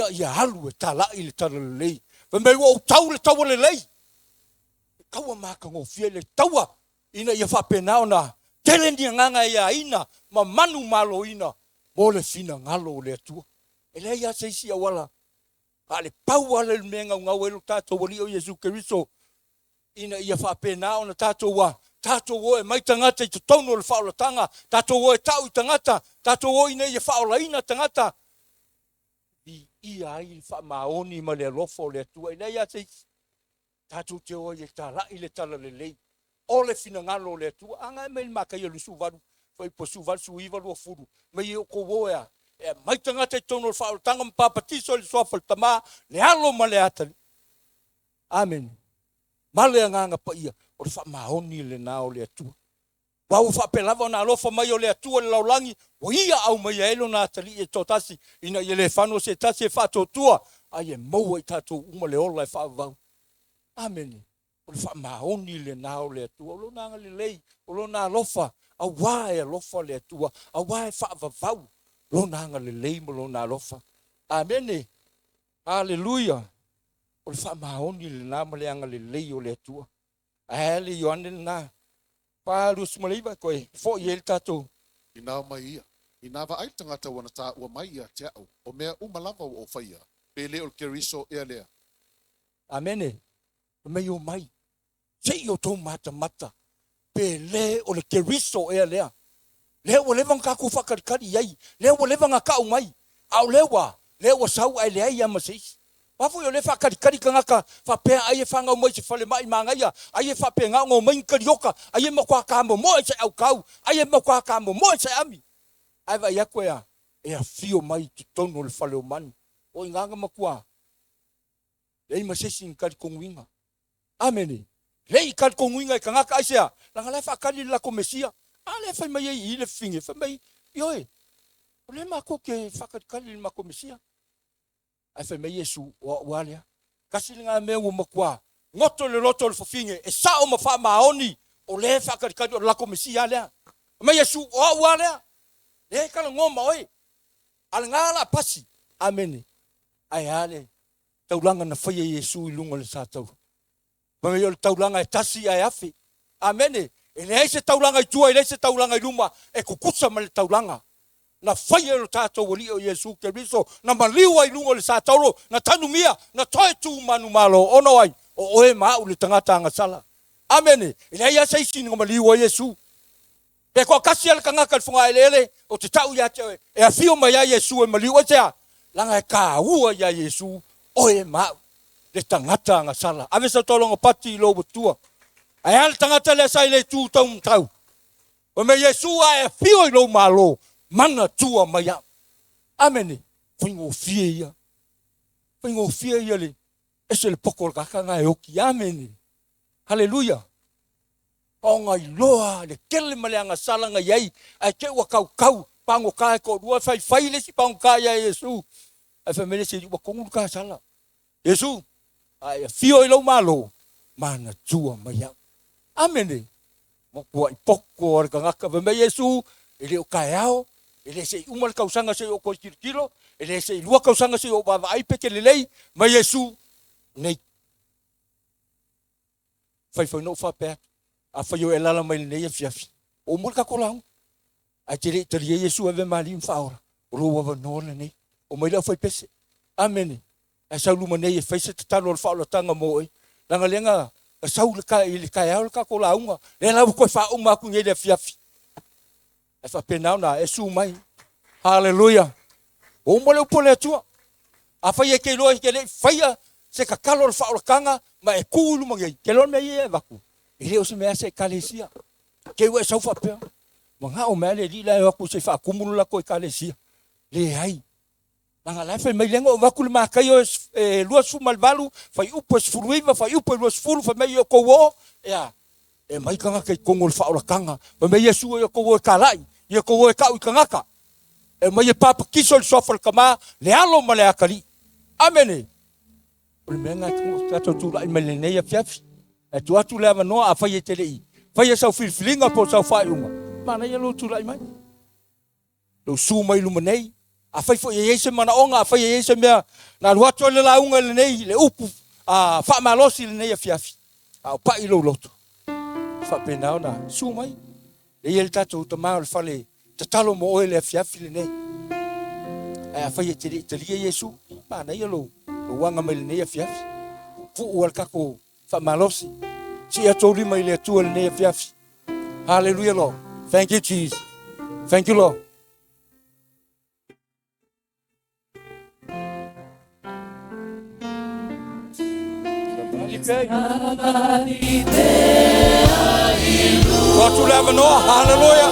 ia halu e tala i le tala lei. Wamei o tau le taua le lei. Kaua maka ngofia le taua. Ina ia wha penao na. Tele ni nganga ia ina. Ma manu malo ina. Mo le fina ngalo le atua. E le ia seisi awala. Ale pau ale menga ngau elu tato wali o Yesu Keriso. Ina ia wha penao na tato wa. Tato o e mai tangata i tono le whaola tanga. Tato o e tau i tangata. Tato o ina ia whaola ina tangata. I ia ai wha maoni ma le lofo le atua. Ina ia seisi. Tato te o e tala i le tala le lei. O le fina ngalo le atua. Anga e mai maka ia lusu varu. Fai po su varu su iwa lua furu. Mai e o ko woea. E mai tangata i tono le whaola tanga mpapatiso le soafal tama. Le alo ma le atali. Amen. Male anganga pa ia. O le wha maoni le nao le atua. Wau wha pelava na alofa mai o le atua le laulangi. O ia au mai elo na atali e totasi. Ina i le whano se tasi e whatotua. Ai e maua i tatou uma le ola e whaavau. Amen. O le wha maoni le nao le atua. O lo nanga le lei. O lo na alofa. A wae alofa le atua. A wae whaavavau. Lo nanga le lei mo lo na alofa. Amen. Halleluiah. O le wha maoni le nama le anga le lei o le atua. Ale Ioane na. Palu sumaliva koe. Fo i el tatou. Ina mai ia. Ina va ai tangata wana ta ua mai ia te au. O mea umalava o whaia. Pele o Keriso ea lea. Amene. O mei o mai. Sei o tau mata. Pele o le Keriso ea lea. Lea o lewang kaku whakarikari iai. Lea o lewang a kau mai. Au lewa. Lea o sau ai lea ia maseisi. Wafu yo le whakarikari ka ngaka whapea ai e whangau mai se whale mai mangaia. Ai e whapea ngau mai karioka. Ai e makua kāmo moe se au kau. Ai e makua kāmo moe se ami. Ai wa ia koea. E a fio mai tu tono le whale o mani. O inganga makua. Lei masesi ngari konguinga. Amene. Lei kari konguinga i ka ngaka aisea. Langa le whakari lako mesia. Ale whai mai ei i le whinge. Whai mai. Ioe. O le mako ke whakarikari lako mesia. Ai whai mai Yesu o ualea. Kasi ngā mea ua makua. Ngoto le loto le whawhinge. E sao ma wha maoni. O le whakarikari o lako mesia lea. Mai Yesu o ualea. Le kala ngoma oi. Ala ngala pasi. Amene. Ai ale. Taulanga na whaia Yesu i lunga le sātau. Mai o le taulanga e tasi ai afi. Amene. E le se taulanga i tua. E le se taulanga i luma. E kukusa ma le taulanga. Na whaia lo tātou wali o Yesu Keriso. Na maliwa i lungo le sātauro. Na tanumia. Na toe tū manu malo. Ono ai. O oe maa le tangata anga sala. Amene. Ina ia seisi nga maliwa o Yesu. Pe kua kasi ala kangaka le funga ele. O te tau ia te. E a fio mai a Yesu e maliwa tea. Langa e ka ua ia Yesu. Oe maa le tangata anga sala. Ave sa tolonga pati i lobo tua. Ai ala tangata le sa ile tū tau mtau. O me Yesu a e fio i lo malo. Mana tua maya. Amene. whaingofia ia. Whaingofia ia le. Ese le poko kaka ngai oki. Amen. Halleluiah. O ngai loa le kele maleanga sala ngai ai. Ai ke ua kau. Pango kai ko dua fai le si pango kai ya Yesu. Ai famele se ua kongu ka sala. Yesu. Ai fio i Leauma lo. Mana tua mai au. Amen. Mo kua i poko ar kangaka. Veme Yesu. Ele o kai ao. Ele se umal kausanga se o kilo. Ele se lua kausanga se o bava ai peke lelei. Ma Yesu. Nei. Fai no fa pe. A fai o elala mai nei fiafi. O mulka kolang. A tere tere Yesu ave mali mfaora. Ro wa no nei. O mai la fai pese. Amen. A saulu manei fai se talo al faula tanga mo e. Langa lenga saulu ka ile ka ya ka kolaunga. Le la ko fa uma ku ngele fiafi. E fa penau na e su mai. Halleluiah. O mo le pole tua. A fai e ke lo ke le fai se ka kalo al faula kanga ma e kulu mangai. Ke lo me ye vaku. Ile o se me se kalesia. Ke we sa fa pe. Manga o mele di la ku se fa kumulu la ko kalesia. Le ai. Langa la fai mai lengo vaku le makai o lua su malvalu fai upo sfuruiva fai upo lua sfuru fa mai ko wo ya. E mai kanga ke kongol faula kanga. Fa mai Yesu yo ko wo kalai. Yo ko wo ka u kanga. E mai papa kisol sofal kama le alo male akali. Amen. O menga ko tu la mai le nei fiafi. E tu atu le no a fai tele. Fai sa filfilinga po sa fai uma. Mana ye lo tu la mai. Lo su mai lu manei. A fai fo ye se mana onga a fai ye se mea na luato le launga le nei le upu a fa malosi le nei fiafi. A pa i lo loto. Fa penao na su mai. Le ye tato to ma le fale te talo mo le fiafi le nei. A fai te Yesu. Mana ye lo wanga mai le nei fiafi. Fu o ka ko fa malosi. Si atori mai le tu le nei fiafi. Hallelujah Lord. Thank you Jesus. Thank you Lord. What to have no hallelujah.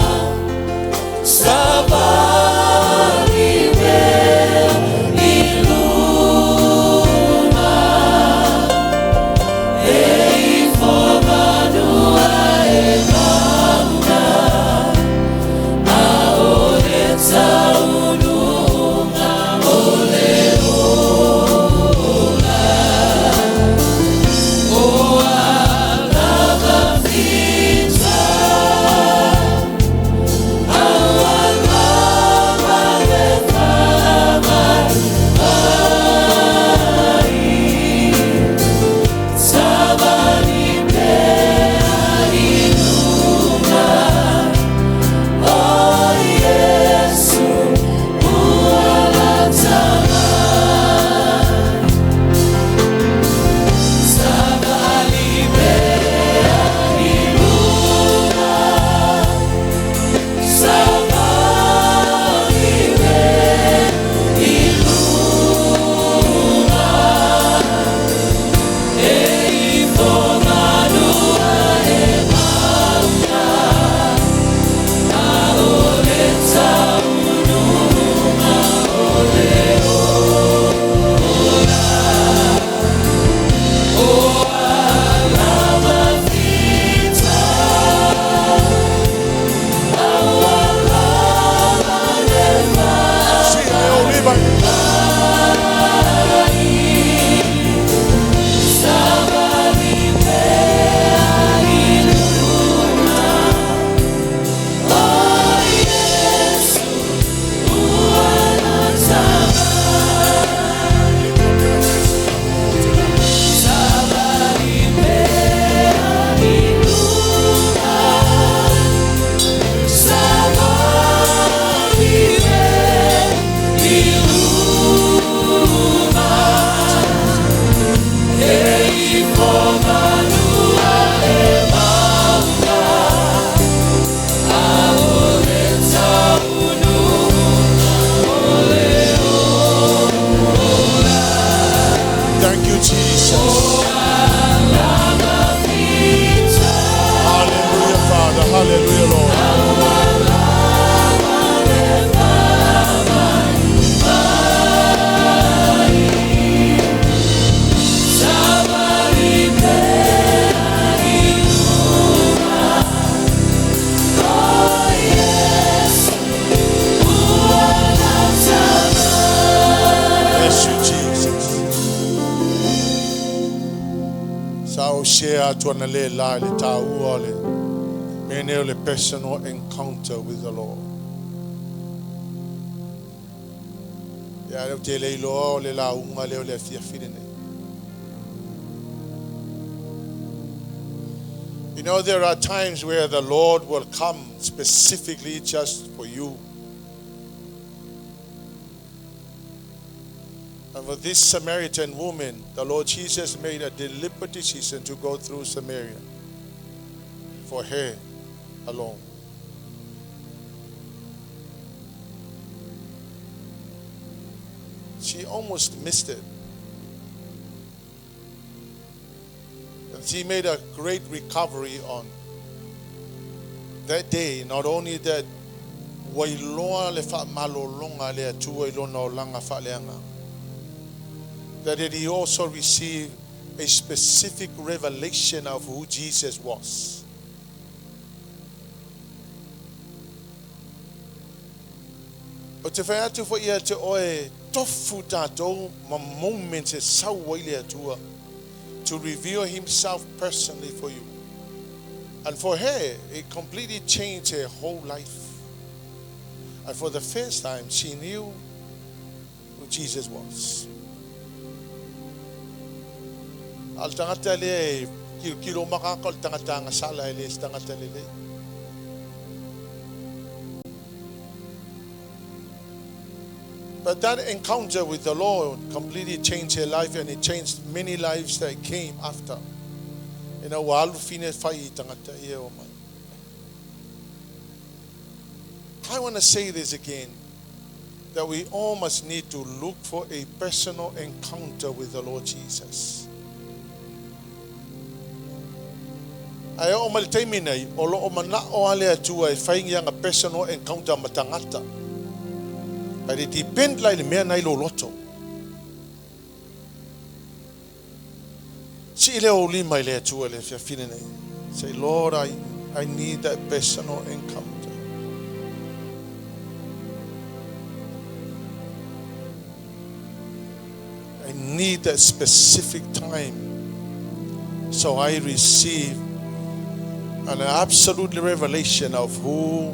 Au share to an le la le ta uole. Mene le personal encounter with the Lord. Ya le te le lo le la unga le fia fidene. You know, there are times where the Lord will come specifically just for you. And for this Samaritan woman, the Lord Jesus made a deliberate decision to go through Samaria for her alone. She almost missed it. And she made a great recovery on that day. Not only that, that he also received a specific revelation of who Jesus was. O te whai atu fo ia te oe tofu tātou ma moments e sau waile atua to reveal himself personally for you. And for her, it completely changed her whole life. And for the first time, she knew who Jesus was. Al tangata le kilo makakol tangata nga sala ele tangata le. But that encounter with the Lord completely changed her life, and it changed many lives that came after. You know, I want to say this again, that we all must need to look for a personal encounter with the Lord Jesus. I almost terminate olo o mana o ale atu ai fainga nga personal encounter matangata. But it depends like the man I loto. Si ile o lima ile atu ale fia finene. Say, Lord, I need that personal encounter. I need that specific time so I receive an absolute revelation of who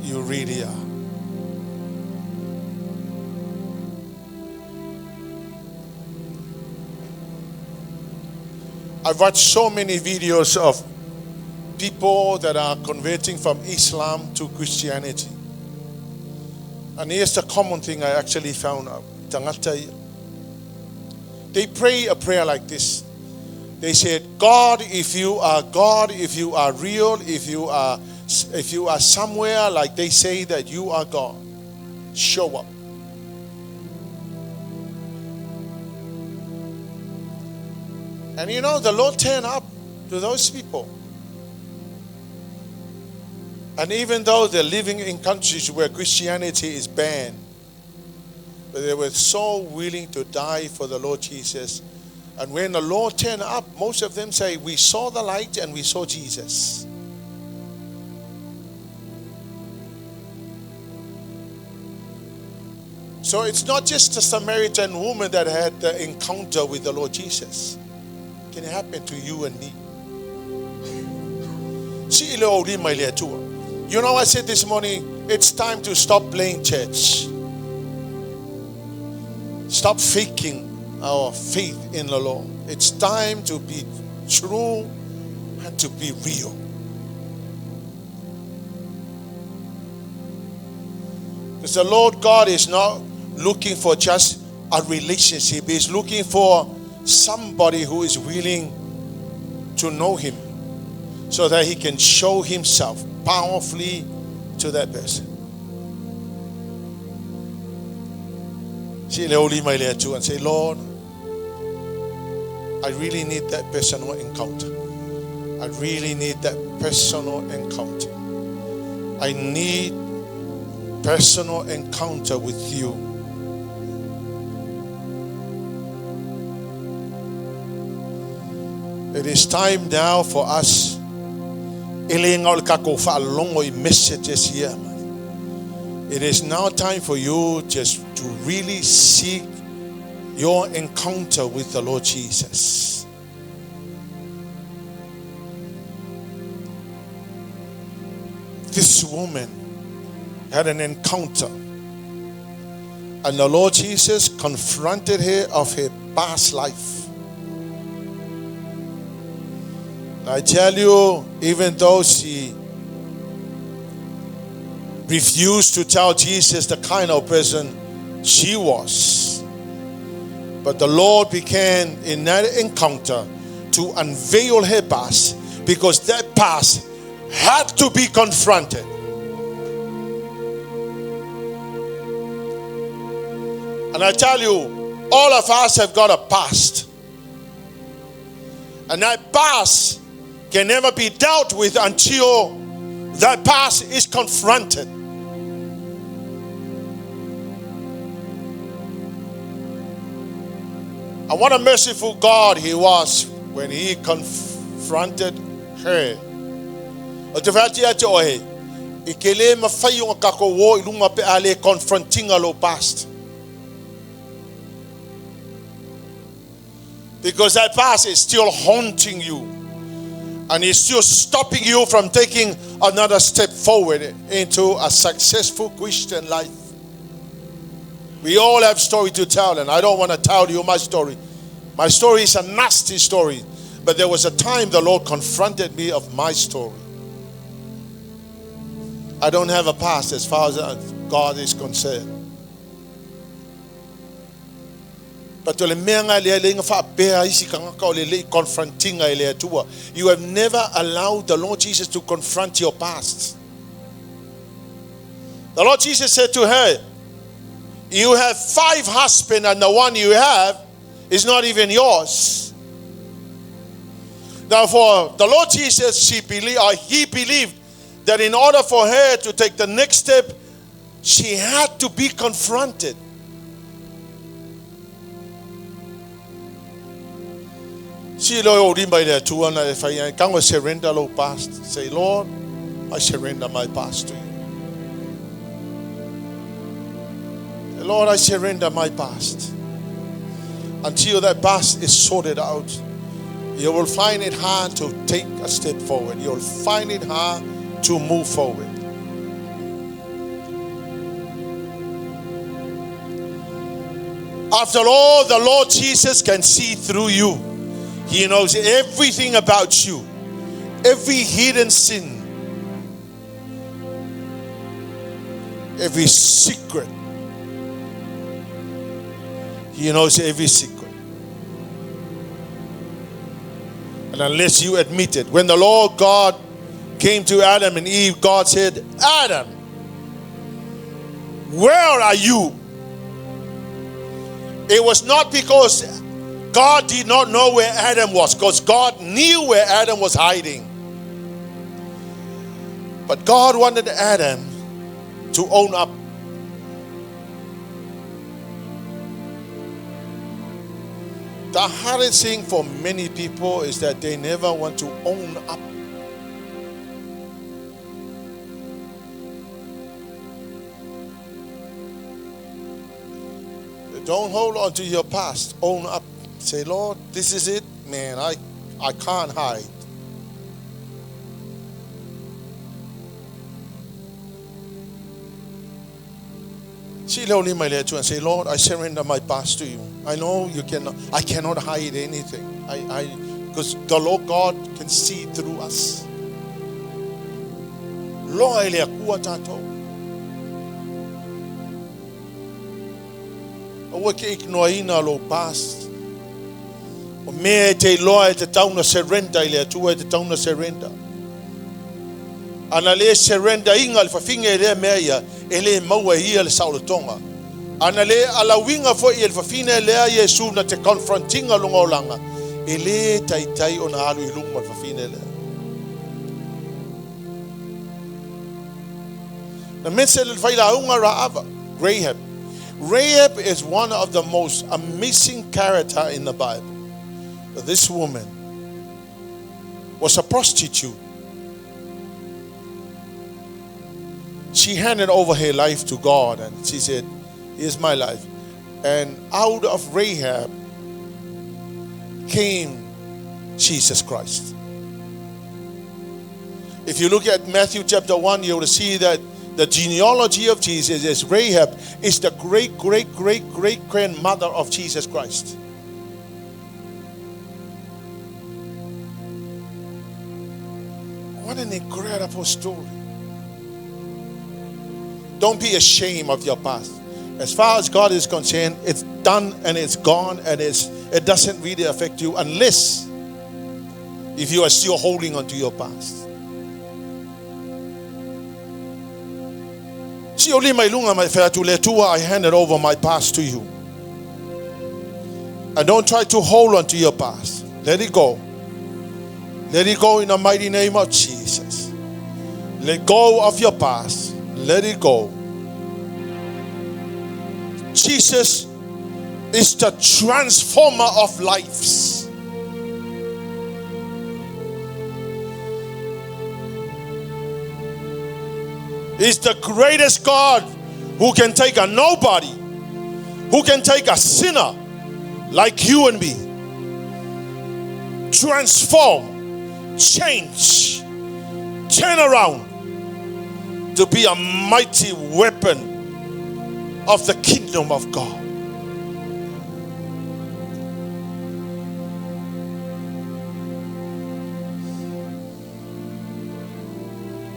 you really are. I've watched so many videos of people that are converting from Islam to Christianity. And here's the common thing I actually found out. They pray a prayer like this. They said, God, if you are real, if you are somewhere like they say that you are God, show up. And you know, the Lord turned up to those people. And even though they're living in countries where Christianity is banned, but they were so willing to die for the Lord Jesus. And when the Lord turned up, most of them say, we saw the light and we saw Jesus. So it's not just the Samaritan woman that had the encounter with the Lord Jesus. It can happen to you and me. You know, I said this morning, it's time to stop playing church. Stop faking our faith in the Lord. It's time to be true and to be real. Because the Lord God is not looking for just a relationship. He's looking for somebody who is willing to know Him so that He can show Himself powerfully to that person. And say, Lord, I really need that personal encounter. I really need that personal encounter. I need personal encounter with you. It is time now for us. Messages here. It is now time for you just to really seek your encounter with the Lord Jesus. this woman had an encounter. And the Lord Jesus confronted her of her past life. I tell you, even though she refused to tell Jesus the kind of person she was, but the Lord began in that encounter to unveil her past, because that past had to be confronted. And I tell you, all of us have got a past. And that past can never be dealt with until that past is confronted. And what a merciful God he was when he confronted her. O te whati ate ohe, I ke le mawhai o kako wo I lunga pe ale confronting lo past. Because that past is still haunting you. And it's still stopping you from taking another step forward into a successful Christian life. We all have story to tell, and I don't want to tell you my story. My story is a nasty story. But there was a time the Lord confronted me of my story. I don't have a past as far as God is concerned. But you have never allowed the Lord Jesus to confront your past. The Lord Jesus said to her, you have 5 husbands and the one you have is not even yours. Now for the Lord Jesus, he believed that in order for her to take the next step, she had to be confronted. She surrender lo past. Say, Lord, I surrender my past to you. Say, Lord, I surrender my past. Until that past is sorted out, you will find it hard to take a step forward. You'll find it hard to move forward. After all, the Lord Jesus can see through you. He knows everything about you, every hidden sin, every secret. He knows every secret. And unless you admit it, when the Lord God came to Adam and Eve, God said, Adam, where are you? It was not because God did not know where Adam was, because God knew where Adam was hiding. But God wanted Adam to own up. The hardest thing for many people is that they never want to own up. Don't hold on to your past. Own up. Say, Lord, this is it. Man, I can't hide. And say, Lord, I surrender my past to you. I know I cannot hide anything. Because the Lord God can see through us. O ke ignoina lo past. O me te loa te tauna surrender ile atua te tauna surrender. Ana le surrender inga le fafinga le mea ele maua ia le saulotonga. Ana le ala winga fo ia le fafina le Yesu na te confrontinga longolanga. Ele tai ona alu ilung ma fafina le. Na mese le faila unga raava Rahab. Rahab is one of the most amazing characters in the Bible. This woman was a prostitute. She handed over her life to God and she said, here's my life. And out of Rahab came Jesus Christ. If you look at Matthew chapter 1, you will see that the genealogy of Jesus is Rahab is the great, great, great, great grandmother of Jesus Christ. What an incredible story. Don't be ashamed of your past. As far as God is concerned, it's done and it's gone, and it doesn't really affect you unless if you are still holding on to your past. Si oli mai lunga mai whea le tua, I handed over my past to you. And don't try to hold on to your past. Let it go. Let it go in the mighty name of Jesus. Let go of your past. Let it go. Jesus is the transformer of lives. He's the greatest God who can take a nobody, who can take a sinner like you and me, transform, change, turn around to be a mighty weapon of the kingdom of God.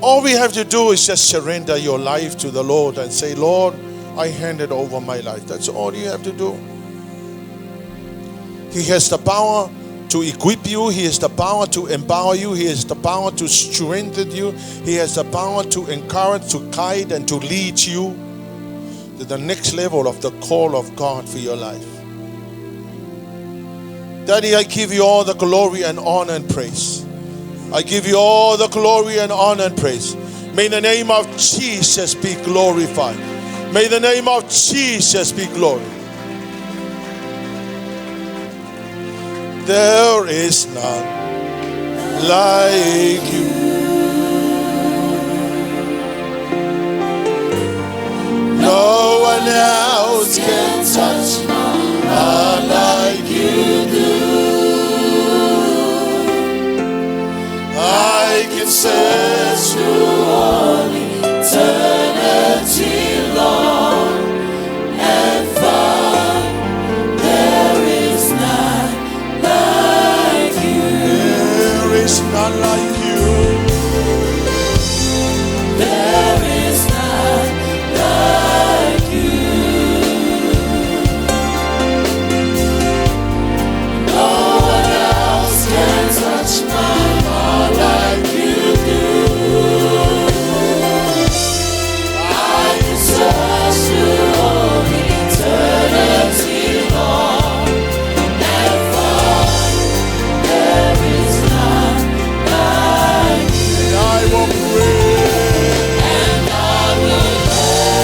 All we have to do is just surrender your life to the Lord and say, Lord, I handed over my life. That's all you have to do. He has the power to equip you. He has the power to empower you. He has the power to strengthen you. He has the power to encourage, to guide, and to lead you to the next level of the call of God for your life. Daddy, I give you all the glory and honor and praise. I give you all the glory and honor and praise. May the name of Jesus be glorified. May the name of Jesus be glorified. There is none like you. No one else can touch my heart like you do. I can search through all eternity long and find there is none like you. There is none like you. There is none like you. No one else can touch my like you do. I can search through all eternity long and find there is none like you. And I will pray. And I will praise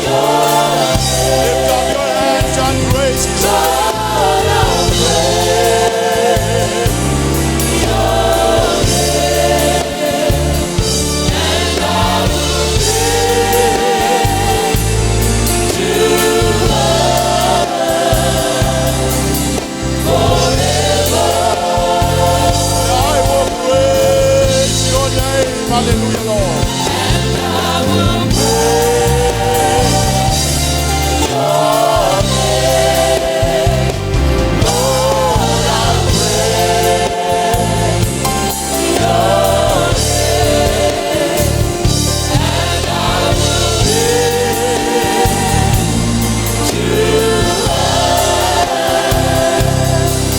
your name. Lift up your hands and praise His name. Hallelujah, Lord. And I will praise your name. Lord, I praise your name. And I will lift you up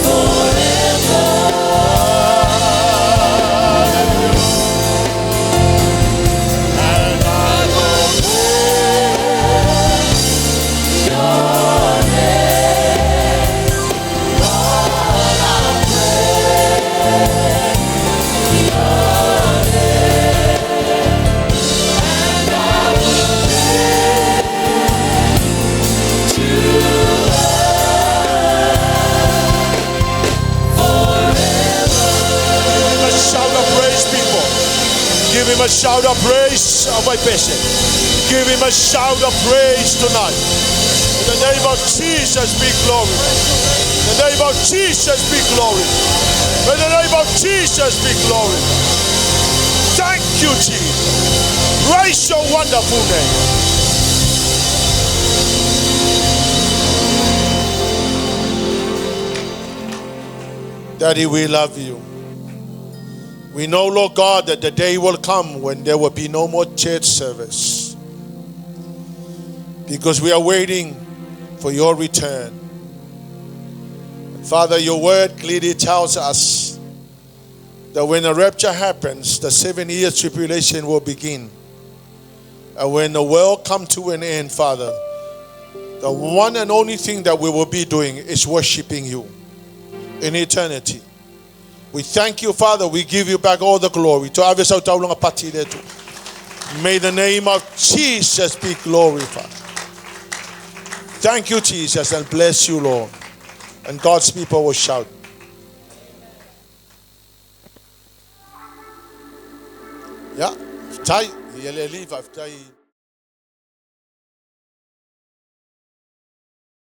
forever. Give him a shout of praise of my passion. Give him a shout of praise tonight. In the name of Jesus, be glory. In the name of Jesus, be glory. In the name of Jesus, be glory. Thank you, Jesus. Praise your wonderful name. Daddy, we love you. We know, Lord God, that the day will come when there will be no more church service. Because we are waiting for your return. Father, your word clearly tells us that when the rapture happens, the 7 years tribulation will begin. And when the world comes to an end, Father, the one and only thing that we will be doing is worshiping you in eternity. We thank you, Father. We give you back all the glory. May the name of Jesus be glorified. Thank you, Jesus, and bless you, Lord. And God's people will shout. Yeah,